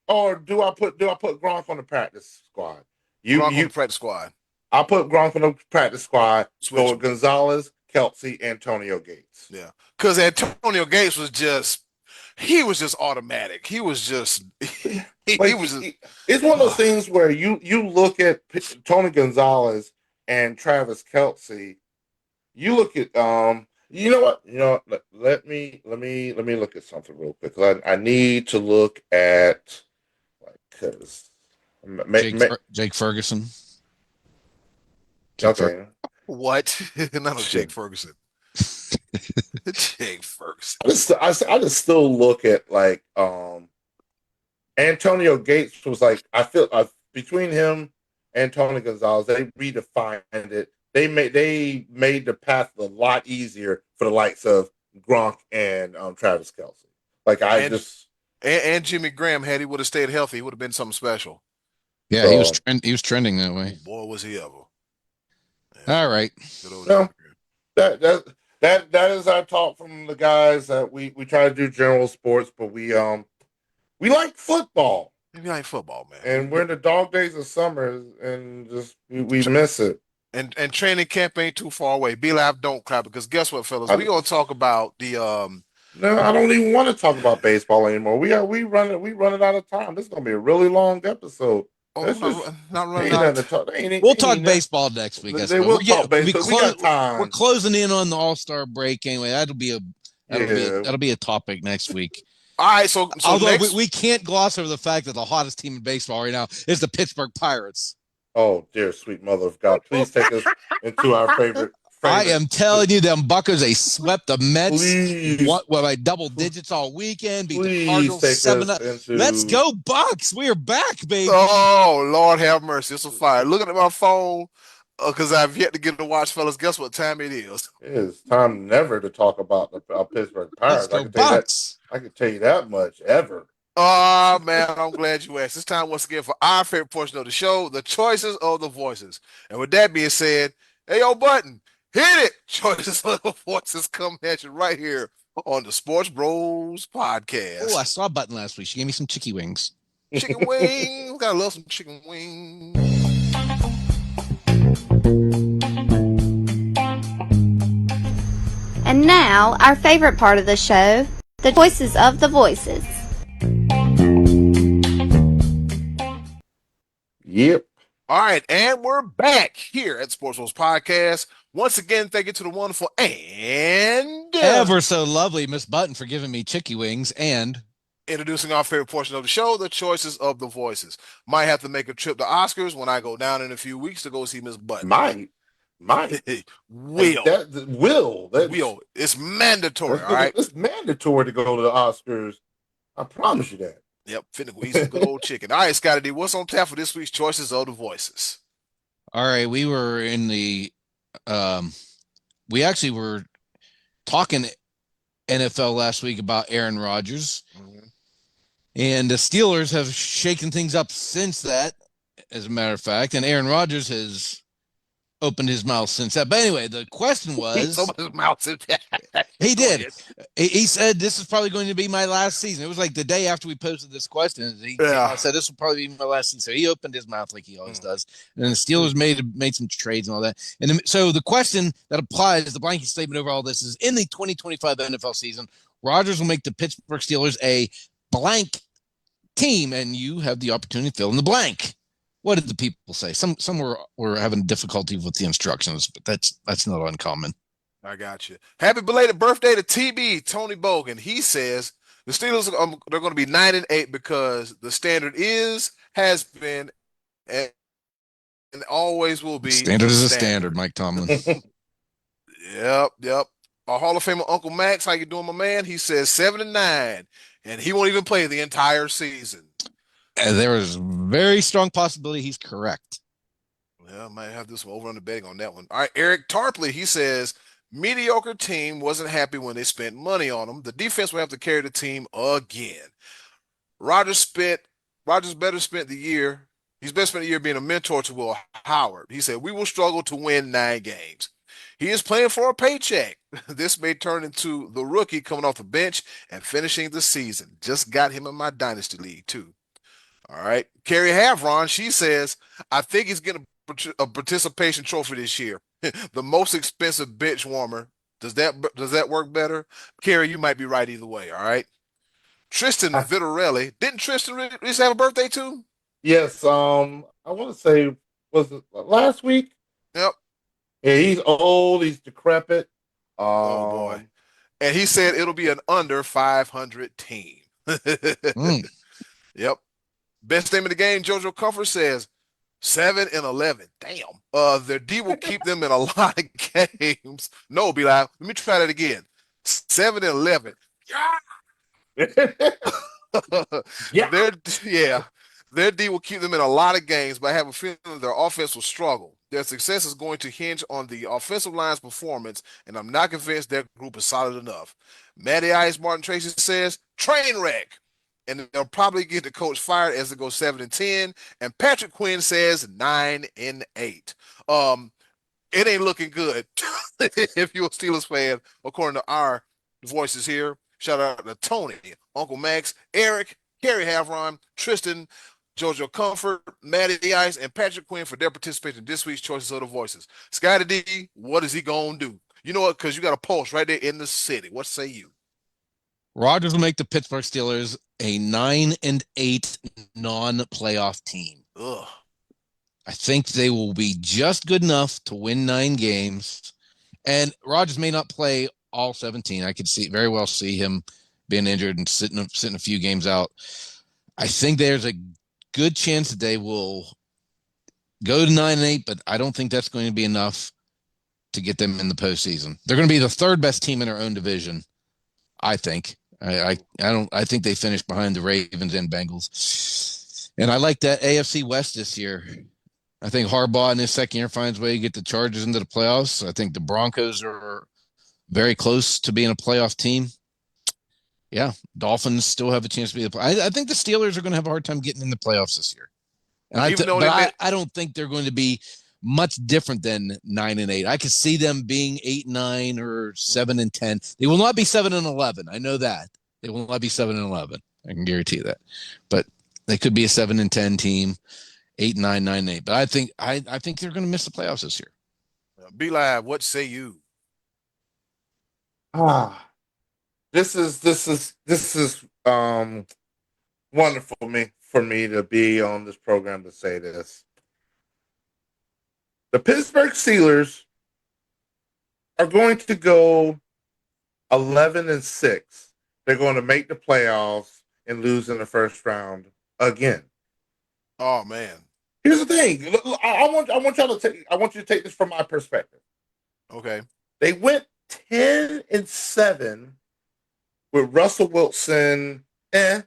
Or do I put Gronk on the practice squad? Gronk on the practice squad. I'll put Gronk on the practice squad. Go with Gonzalez, Kelsey, Antonio Gates. Yeah, because Antonio Gates was just automatic. He was just he was just, It's one of those things where you look at Tony Gonzalez and Travis Kelsey. You look at you know what? Let me look at something real quick. I need to look at because Jake Ferguson. Okay. What? Not a Jake Ferguson. Jake Ferguson. I just still look at like Antonio Gates was like I feel between him and Tony Gonzalez, they redefined it. They made the path a lot easier for the likes of Gronk and Travis Kelsey. Like and Jimmy Graham, had he would have stayed healthy, he would have been something special. Yeah, he was trending that way. Boy, was he ever. Yeah. All right. No, that is our talk from the guys that we try to do general sports, but we like football. We like football, man. And we're in the dog days of summer, and just we miss it. And training camp ain't too far away. Be live, don't clap, because guess what, fellas? We're gonna talk about the No, I don't even want to talk about baseball anymore. We running out of time. This is gonna be a really long episode. Not running out. We'll talk baseball next week. We'll talk baseball. We got time. We're closing in on the All-Star break anyway. That'll be a topic next week. All right, so although we can't gloss over the fact that the hottest team in baseball right now is the Pittsburgh Pirates. Oh, dear sweet mother of God. Please take us into our favorite. I am telling you, them Buckers, they swept the Mets. Please. By double digits all weekend. Beat the Cardinals 7-0. Let's go, Bucks. We are back, baby. Oh, Lord have mercy. It's a fire. Looking at my phone, because I've yet to get to watch, fellas. Guess what time it is? It is time never to talk about the Pittsburgh Pirates. Let's go, Bucks. I can tell you that much, ever. Oh, man, I'm glad you asked. It's time once again for our favorite portion of the show, the choices of the voices. And with that being said, hey, yo, Button, hit it. Choices of the voices come at you right here on the SportsBros podcast. Oh, I saw Button last week. She gave me some chicky wings. Chicken wings. Gotta love some chicken wings. And now, our favorite part of the show, the choices of the voices. Yep. All right, and we're back here at SportsBros Podcast. Once again, thank you to the wonderful and ever so lovely Miss Button for giving me chicky wings and introducing our favorite portion of the show, the choices of the voices. Might have to make a trip to Oscars when I go down in a few weeks to go see Miss Button. Might. Will. It's mandatory, all right? It's mandatory to go to the Oscars. I promise you that. Yep, finna go eat some good old chicken. All right, Scotty D, what's on tap for this week's choices of the voices? All right, we were in the we actually were talking NFL last week about Aaron Rodgers. Mm-hmm. And the Steelers have shaken things up since that, as a matter of fact, and Aaron Rodgers has opened his mouth since that. But anyway, the question was... He opened his mouth since that. He did. He said, this is probably going to be my last season. It was like the day after we posted this question. He said, this will probably be my last season. So he opened his mouth like he always does. And then the Steelers made some trades and all that. And so the question that applies, the blanket statement over all this is, in the 2025 NFL season, Rodgers will make the Pittsburgh Steelers a blank team, and you have the opportunity to fill in the blank. What did the people say? Some were having difficulty with the instructions, but that's not uncommon. I got you. Happy belated birthday to TB Tony Bogan. He says the Steelers they're going to be 9-8 because the standard has been, and always will be. Standard is a standard, Mike Tomlin. Yep. Our Hall of Famer Uncle Max, how you doing, my man? He says 7-9, and he won't even play the entire season. And there is a very strong possibility he's correct. Well, I might have this over on the betting on that one. All right, Eric Tarpley, he says, mediocre team wasn't happy when they spent money on them. The defense will have to carry the team again. Rodgers better spent the year. He's best spent the year being a mentor to Will Howard. He said, we will struggle to win 9 games. He is playing for a paycheck. This may turn into the rookie coming off the bench and finishing the season. Just got him in my dynasty league, too. All right. Carrie Havron, she says, I think he's getting a participation trophy this year. The most expensive bench warmer. Does that work better? Kerry, you might be right either way. All right. Tristan Vittorelli. Didn't Tristan just have a birthday too? Yes, I want to say, was it last week? Yep. Yeah, he's old, he's decrepit. Oh boy. Um, And he said it'll be an under 500 team. Mm. Yep. Best name of the game, JoJo Comfort says 7-11. Damn. Their D will keep them in a lot of games. No, be like, let me try that again. 7-11. yeah, Their yeah, their D will keep them in a lot of games, but I have a feeling their offense will struggle. Their success is going to hinge on the offensive line's performance, and I'm not convinced their group is solid enough. Matty Ice Martin Tracy says train wreck, and they'll probably get the coach fired as they go 7-10. And Patrick Quinn says 9-8. It ain't looking good if you're a Steelers fan, according to our voices here. Shout out to Tony, Uncle Max, Eric, Kerry Havron, Tristan, JoJo Comfort, Matty Ice, and Patrick Quinn for their participation in this week's Choices of the Voices. Scotty D, what is he going to do? You know what? Because you got a pulse right there in the city. What say you? Rodgers will make the Pittsburgh Steelers a 9-8 non-playoff team. Ugh. I think they will be just good enough to win 9 games. And Rodgers may not play all 17. I could very well see him being injured and sitting a few games out. I think there's a good chance that they will go to 9-8, but I don't think that's going to be enough to get them in the postseason. They're going to be the third best team in their own division, I think. I think they finished behind the Ravens and Bengals. And I like that AFC West this year. I think Harbaugh in his second year finds a way to get the Chargers into the playoffs. I think the Broncos are very close to being a playoff team. Yeah, Dolphins still have a chance to be I think the Steelers are going to have a hard time getting in the playoffs this year. And I don't think they're going to be much different than 9-8. I could see them being 8-9 or 7-10. They will not be 7-11. I know that. They will not be 7-11. I can guarantee that. But they could be a 7-10 team, 8-9, 9-8. But I think they're going to miss the playoffs this year. Be Live, what say you? This is wonderful for me to be on this program to say this. The Pittsburgh Steelers are going to go 11-6. They're going to make the playoffs and lose in the first round again. Oh man. Here's the thing. I want you to take this from my perspective. Okay. They went 10-7 with Russell Wilson and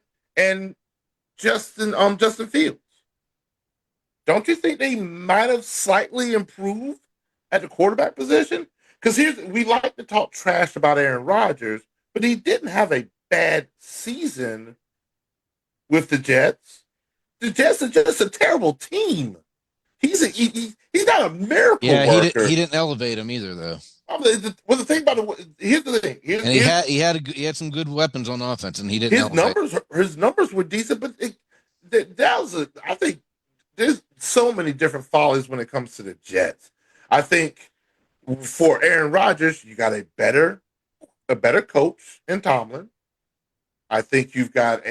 Justin Fields. Don't you think they might have slightly improved at the quarterback position? Because we like to talk trash about Aaron Rodgers, but he didn't have a bad season with the Jets. The Jets are just a terrible team. He's not a miracle worker. He didn't elevate him either, though. Well, the thing about here's the thing. He had some good weapons on offense, and he didn't. His numbers were decent, but I think there's so many different follies when it comes to the Jets. I think for Aaron Rodgers, you got a better coach in Tomlin. I think you've got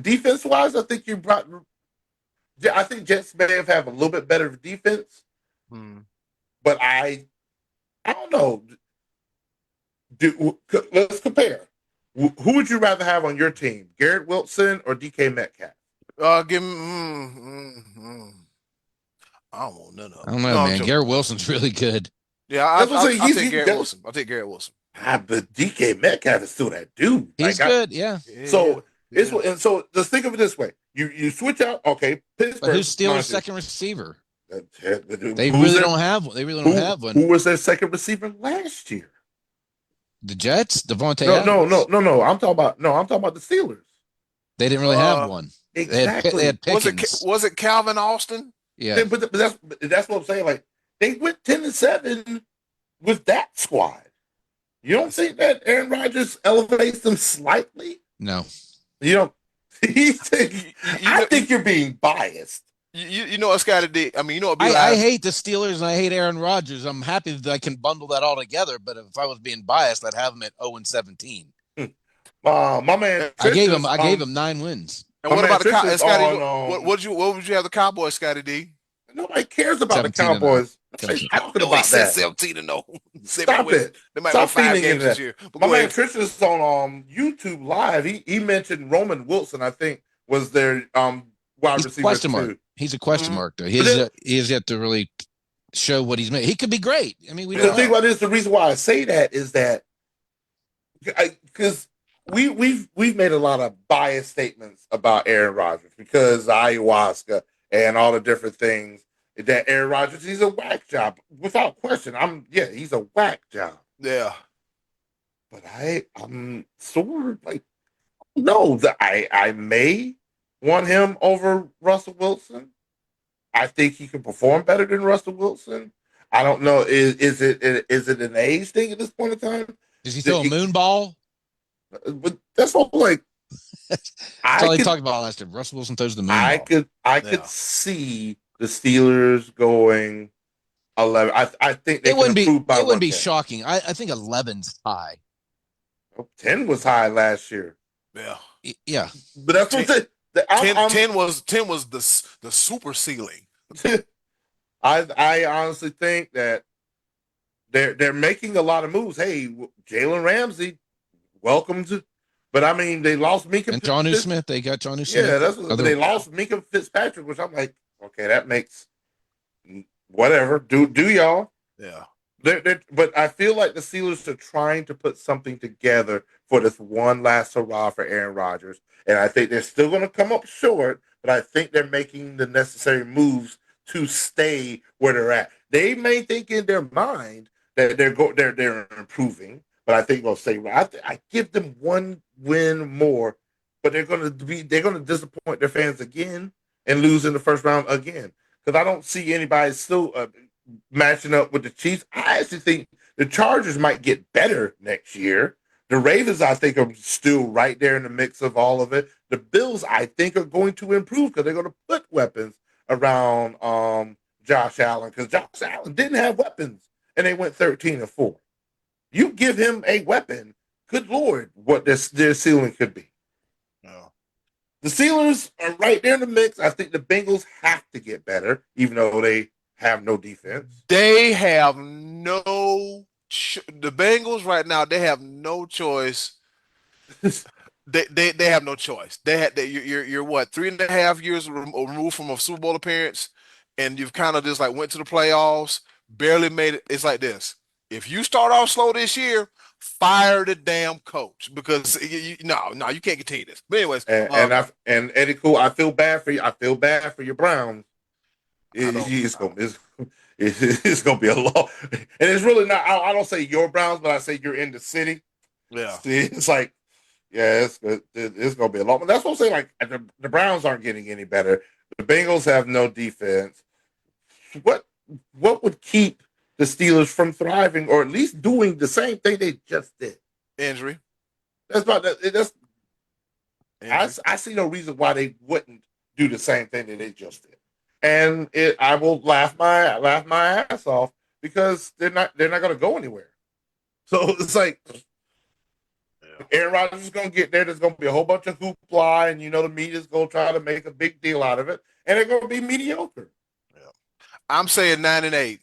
defense wise, I think Jets may have a little bit better defense. But I don't know. Let's compare. Who would you rather have on your team, Garrett Wilson or DK Metcalf? Give him. I don't want none of them. I don't know, man. Garrett Wilson's really good. Yeah, I'll take Garrett Wilson. I'll take Garrett Wilson. But DK Metcalf is still that dude. He's good, yeah. So let's think of it this way: you switch out. Okay, Pittsburgh. But who's Steelers' second receiver? They really don't have one. They really don't have one. Who was their second receiver last year? The Jets, Devontae. No. I'm talking about the Steelers. They didn't really have one. Exactly. They had Pickens. Was it Calvin Austin? Yeah. But that's what I'm saying. Like they went 10-7 with that squad. You don't think that Aaron Rodgers elevates them slightly? No. You know, I think you're being biased. You know what Scotty D? I mean, you know what be I like. hate the Steelers and I hate Aaron Rodgers. I'm happy that I can bundle that all together. But if I was being biased, I'd have him at 0-17. My man Trishan's I gave him 9 wins. And my what man about the Trishan's Scotty? on What would you have the Cowboys, Scotty D? nobody cares about the 17-0. Cowboys. Nobody's 17. talking No, he about said that. 17-0. They might Stop win. it. They might win Stop 5 feeding into games this that. year. But My go man ahead. Trishan's on YouTube Live. He mentioned Roman Wilson, I think, was their wide He's a receiver question mark. too. He's a question Mhm. mark, though. But then, He has yet to really show what he's made. He could be great. I mean, we the don't thing know. about this, the reason why I say that is that because we've made a lot of biased statements about Aaron Rodgers because ayahuasca and all the different things that Aaron Rodgers, he's a whack job without question. He's a whack job. Yeah. But I'm sort of like no, that I may want him over Russell Wilson. I think he can perform better than Russell Wilson. I don't know. Is it an age thing at this point in time? Does he throw a moon ball? But that's all. Like That's I all he could, talked about last time. Russell Wilson throws the moon ball. I Yeah. could see the Steelers going 11. I think they can improve by It wouldn't one be game. shocking. I think 11's high. 10 was high last year, Yeah. Yeah. but that's what I'm saying. 10 was the super ceiling. I honestly think that they're making a lot of moves. Hey, Jalen Ramsey, welcome to. But I mean, they lost Minka And Jonnu Smith. They got Jonnu Smith. Yeah, that's what they lost Minka Fitzpatrick, which I'm like, okay, that makes whatever. Do y'all? Yeah. But I feel like the Steelers are trying to put something together for this one last hurrah for Aaron Rodgers, and I think they're still going to come up short. But I think they're making the necessary moves to stay where they're at. They may think in their mind that they're improving, but I think they'll stay right. I give them one win more, but they're going to disappoint their fans again and lose in the first round again because I don't see anybody still matching up with the Chiefs. I actually think the Chargers might get better next year. The Ravens, I think, are still right there in the mix of all of it. The Bills, I think, are going to improve because they're going to put weapons around Josh Allen because Josh Allen didn't have weapons and they went 13-4. You give him a weapon, good Lord, what their ceiling could be. No. The Steelers are right there in the mix. I think the Bengals have to get better, even though they have no defense. They have no the Bengals right now, they have no choice. They have no choice. You're what, 3.5 years removed from a Super Bowl appearance, and you've kind of just like went to the playoffs, barely made it. It's like this. If you start off slow this year, fire the damn coach because no, you can't continue this. But anyways, And Eddie Cool, I feel bad for you. I feel bad for your Browns. It's gonna be a lot, and it's really not. I don't say your Browns, but I say you're in the city. yeah. See, it's like, yeah, it's gonna be a lot. But that's what I'm saying. Like the Browns aren't getting any better. The Bengals have no defense. What would keep the Steelers from thriving, or at least doing the same thing they just did? Injury. That's about that. That's Injury. I see no reason why they wouldn't do the same thing that they just did. And I will laugh my ass off because they're not going to go anywhere. So it's like Aaron Rodgers is going to get there. There's going to be a whole bunch of hoopla, and the media's going to try to make a big deal out of it, and they're going to be mediocre. Yeah. I'm saying 9-8.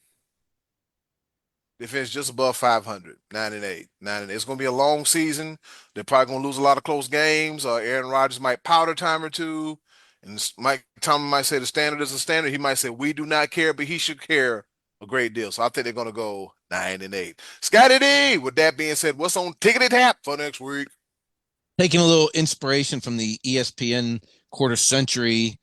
They finish just above 500, 9-8, 9-8. It's going to be a long season. They're probably going to lose a lot of close games. Aaron Rodgers might powder time or two. And Mike Tomlin might say the standard is a standard. He might say we do not care, but he should care a great deal. So I think they're going to go 9-8. Scotty D, with that being said, what's on Tickety Tap for next week? Taking a little inspiration from the ESPN quarter century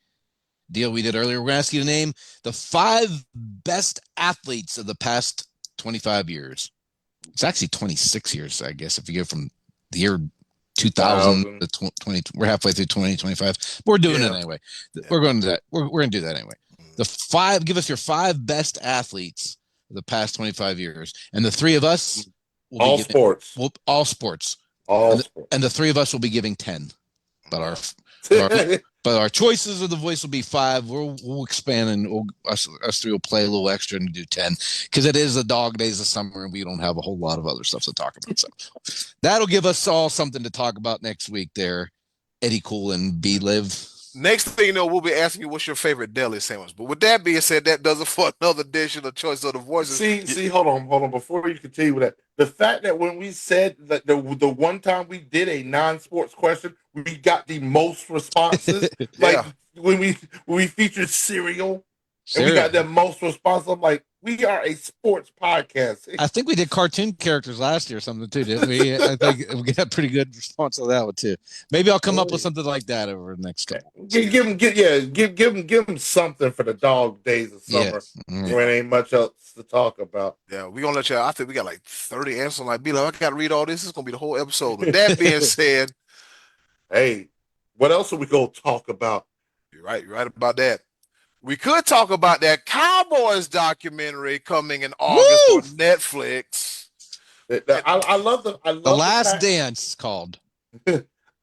deal we did earlier, we're going to ask you to name the 5 best athletes of the past 25 years. It's actually 26 years, I guess, if you go from the year 2000 to 20. We're halfway through 2025. We're doing it anyway. We're going to that. We're going to do that anyway. Give us your 5 best athletes of the past 25 years, and the 3 of us will all sports. All sports. And the 3 of us will be giving 10. But our choices of the voice will be 5. We'll expand, and us 3 will play a little extra and do 10, because it is the dog days of summer and we don't have a whole lot of other stuff to talk about. So that'll give us all something to talk about next week there, Eddie Cool and B-Liv. Next thing you know, we'll be asking you what's your favorite deli sandwich. But with that being said, that does it for another edition of Choice of the Voices. See, hold on. Before you continue with that, the fact that when we said that the one time we did a non-sports question, we got the most responses. Like when we featured cereal, and we got the most responses. I'm like, we are a sports podcast. I think we did cartoon characters last year or something too, didn't we? I think we got a pretty good response on that one too. Maybe I'll come up with something like that over the next couple. Give them something for the dog days of summer when ain't much else to talk about. Yeah, we're gonna let you. I think we got like 30 answers. Like, be like, I gotta read all this. It's gonna be the whole episode. With that being said, hey, what else are we gonna talk about? You're right about that. We could talk about that Cowboys documentary coming in August on Netflix. I love the Last Dance called.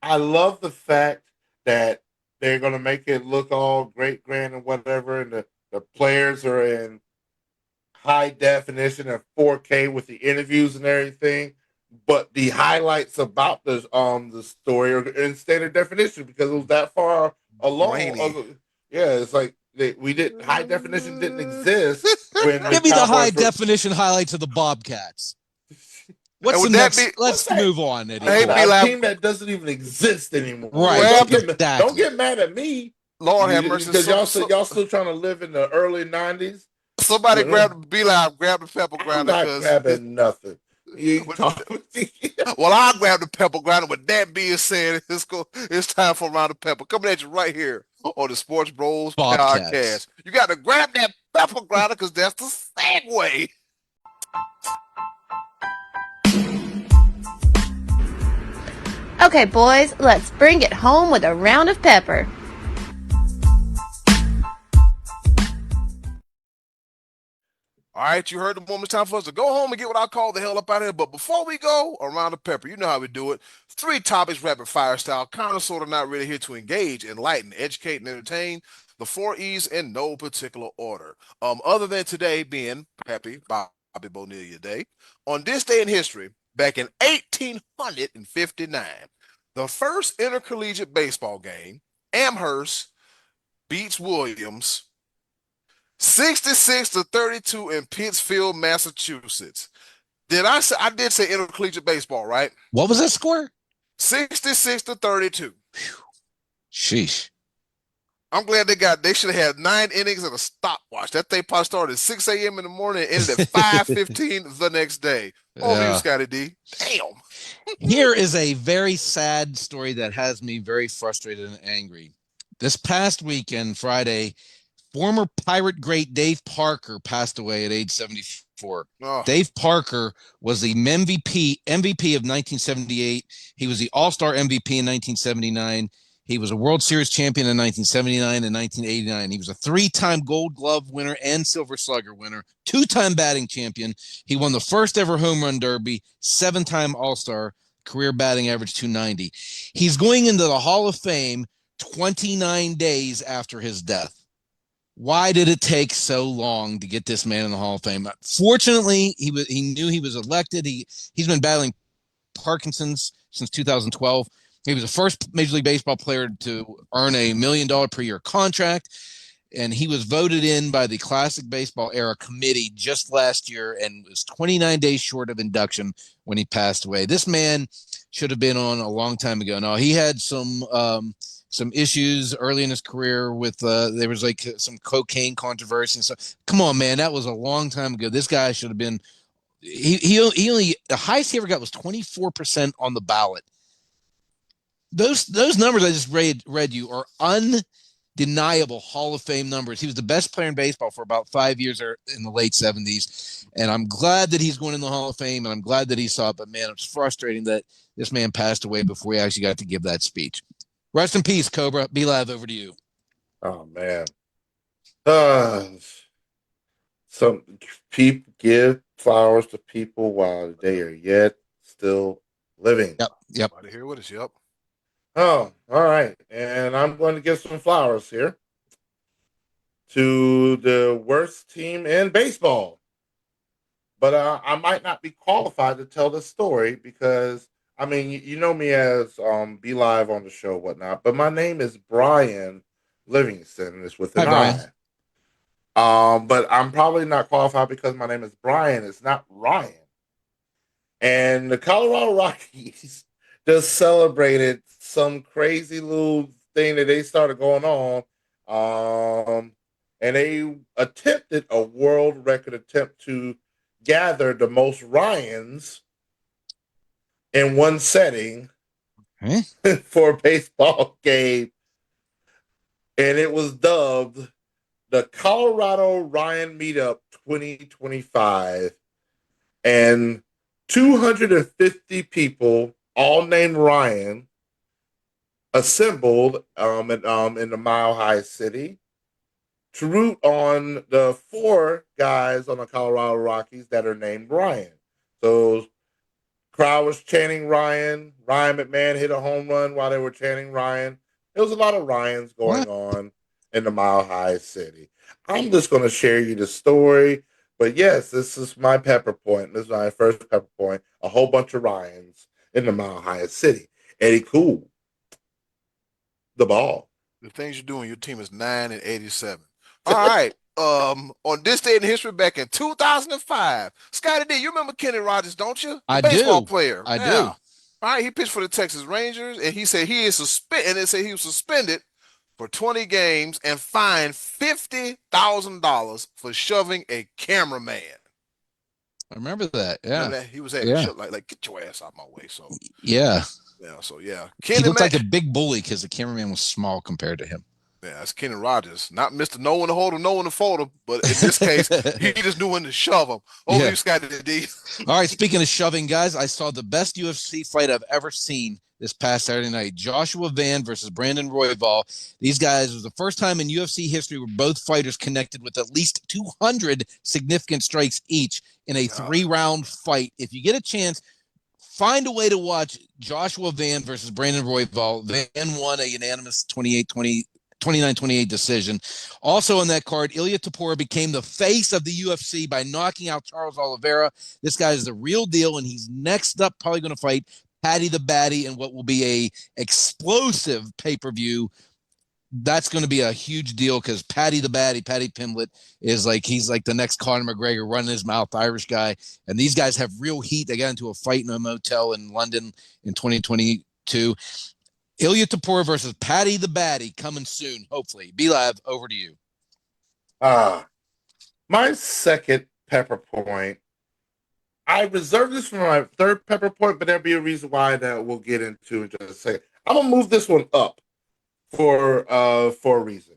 I love the fact that they're gonna make it look all great, grand, and whatever, and the players are in high definition and 4K with the interviews and everything. But the highlights about the story are in standard definition because it was that far along. Yeah, it's like high definition didn't exist when give me the high definition highlights of the Bobcats. What's the next? Let's move on, Eddie. A team that doesn't even exist anymore. Right. Don't get mad at me. Lord have mercy. Because y'all still trying to live in the early 90s. Somebody grab the pepper grinder. I'm not grabbing nothing. Well, I'll grab the pepper grinder. With that being said, it's time for a round of pepper. Coming at you right here on the Sports Bros podcast. You got to grab that pepper grinder because that's the segue. Okay, boys, let's bring it home with a round of pepper. All right, you heard the moment. It's time for us to go home and get what I call the hell up out of here. But before we go, a round of pepper. You know how we do it. 3 topics, rapid fire style, kind of sort of not really here to engage, enlighten, educate, and entertain. The 4 E's in no particular order. Other than today being Happy Bobby Bonilla Day. On this day in history, back in 1859, the first intercollegiate baseball game, Amherst beats Williams 66-32 in Pittsfield, Massachusetts. I did say intercollegiate baseball, right? What was that score? 66-32. Sheesh. I'm glad they should have had 9 innings and a stopwatch. That thing probably started at 6 a.m. in the morning and ended at 5:15 the next day. Oh, you, Scotty D. Damn. Here is a very sad story that has me very frustrated and angry. This past weekend, Friday, former Pirate great Dave Parker passed away at age 74. Oh. Dave Parker was the MVP of 1978. He was the All-Star MVP in 1979. He was a World Series champion in 1979 and 1989. He was a 3-time Gold Glove winner and Silver Slugger winner, 2-time batting champion. He won the first ever home run derby, 7-time All-Star, career batting average 290. He's going into the Hall of Fame 29 days after his death. Why did it take so long to get this man in the Hall of Fame? Fortunately, he knew he was elected. He's been battling Parkinson's since 2012. He was the first Major League Baseball player to earn a $1 million per year contract, and he was voted in by the Classic Baseball Era Committee just last year and was 29 days short of induction when he passed away. This man should have been on a long time ago. Now, he had some issues early in his career with there was like some cocaine controversy and stuff. Come on, man, that was a long time ago. This guy should have been. He only the highest he ever got was 24% on the ballot. Those numbers I just read you are undeniable Hall of Fame numbers. He was the best player in baseball for about 5 years in the late 70s, and I'm glad that he's going in the Hall of Fame, and I'm glad that he saw it. But man, it's frustrating that this man passed away before he actually got to give that speech. Rest in peace, Cobra. Be live. Over to you. Oh man. Some people give flowers to people while they are yet still living. Yep. Out of here with us. Yep. Oh, all right. And I'm going to give some flowers here to the worst team in baseball. But I might not be qualified to tell this story because, I mean, you know me as Be Live on the show, whatnot. But my name is Brian Livingston. It's with Hi, an Brian. I. But I'm probably not qualified because my name is Brian. It's not Ryan. And the Colorado Rockies just celebrated some crazy little thing that they started going on. And they attempted a world record attempt to gather the most Ryans in one setting Huh? for a baseball game. And it was dubbed the Colorado Ryan Meetup 2025. And 250 people, all named Ryan, assembled in the Mile High City to root on the four guys on the Colorado Rockies that are named Ryan. So crowd was chanting Ryan. Ryan McMahon hit a home run while they were chanting Ryan. There was a lot of Ryans going What? on in the Mile High City. I'm just going to share you the story. But yes, this is my pepper point. This is my first pepper point. A whole bunch of Ryans in the Mile High City. Eddie Cool, the ball. The things you do when your team is 9-87. All right. On this day in history, back in 2005, Scotty D, you remember Kenny Rogers, don't you? The I baseball do. player. I Yeah. do. All right, he pitched for the Texas Rangers, and he said he is suspended. And they say he was suspended for 20 games and fined $50,000 for shoving a cameraman. I remember that. Yeah. Remember that? He was acting Yeah. shit like get your ass out my way. So Yeah. yeah, so yeah. He Kenny looked Man, like a big bully because the cameraman was small compared to him. yeah, it's Kenny Rogers, not Mr. No one to hold him, no one to fold him, but in this case, he just knew when to shove him. Over Yeah. you, Scotty D. All right. Speaking of shoving, guys, I saw the best UFC fight I've ever seen this past Saturday night. Joshua Van versus Brandon Royval. These guys was the first time in UFC history where both fighters connected with at least 200 significant strikes each in a 3-round fight. If you get a chance, find a way to watch Joshua Van versus Brandon Royval. Van won a unanimous 29-28 decision. Also on that card, Ilya Tapora became the face of the UFC by knocking out Charles Oliveira. This guy is the real deal, and he's next up probably going to fight Paddy the Baddy in what will be a explosive pay-per-view. That's going to be a huge deal because Paddy the Baddy, Paddy Pimblett, is like he's like the next Conor McGregor, running his mouth Irish guy. And these guys have real heat. They got into a fight in a motel in London in 2022. Ilya Tapora versus Paddy the Baddy coming soon, hopefully. Be Live, over to you. My second pepper point. I reserved this for my third pepper point, but there'll be a reason why that we'll get into in just a second. I'm gonna move this one up for a reason.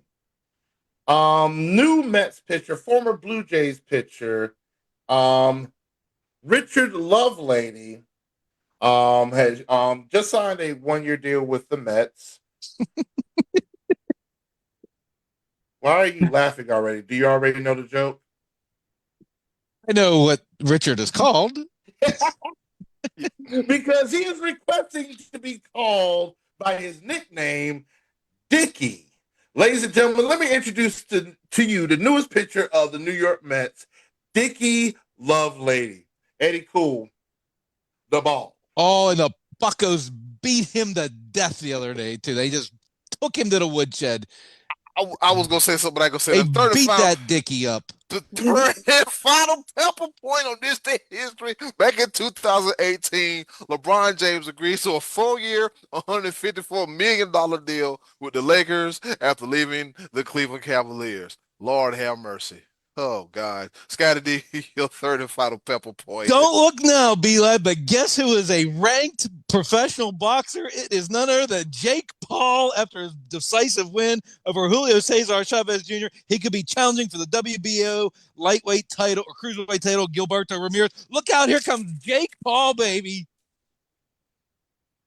New Mets pitcher, former Blue Jays pitcher, Richard Lovelady, has just signed a 1-year deal with the Mets. Why are you laughing already? Do you already know the joke? I know what Richard is called. Because he is requesting to be called by his nickname, Dickie. Ladies and gentlemen, let me introduce to you the newest pitcher of the New York Mets, Dickie Lovelady. Eddie Cool, the ball. Oh, and the Buccos beat him to death the other day, too. They just took him to the woodshed. I was gonna say something, but I gonna say They the third beat and final, that Dickie up. the third and final pepper point on this day history. Back in 2018, LeBron James agrees to a 4-year, $154 million deal with the Lakers after leaving the Cleveland Cavaliers. Lord have mercy. Oh God, Scotty D, your third and final pepper point. Don't look now, B-Lab, but guess who is a ranked professional boxer? It is none other than Jake Paul. After his decisive win over Julio Cesar Chavez Jr., he could be challenging for the WBO lightweight title or cruiserweight title, Gilberto Ramirez. Look out, here comes Jake Paul, baby.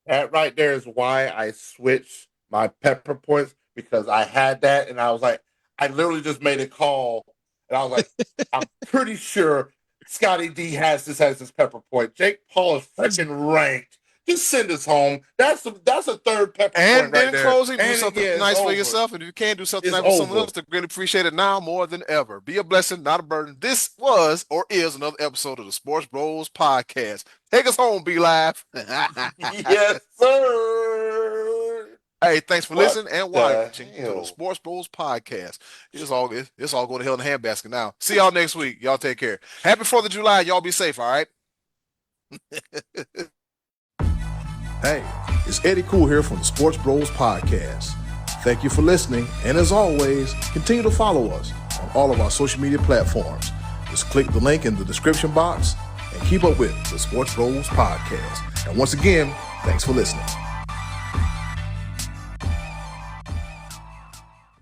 That right there is why I switched my pepper points, because I had that and I was like, I literally just made a call and I was like, I'm pretty sure Scotty D has this as his pepper point. Jake Paul is freaking ranked Just send us home. That's a third pepper And point then right in there. closing, do And something yeah, it's nice for over. yourself. And if you can do something It's nice for someone over. else, they really appreciate it now more than ever. Be a blessing, not a burden. This was or is another episode of the Sports Bros podcast. Take us home, Be Live. Yes, sir. Hey, thanks for What listening and the watching to the hell? Sports Bros podcast. It's all going to hell in a handbasket now. See y'all next week. Y'all take care. Happy 4th of July. Y'all be safe, all right? Hey, it's Eddie Cool here from the Sports Bros Podcast. Thank you for listening, and as always, continue to follow us on all of our social media platforms. Just click the link in the description box and keep up with the Sports Bros Podcast. And once again, thanks for listening.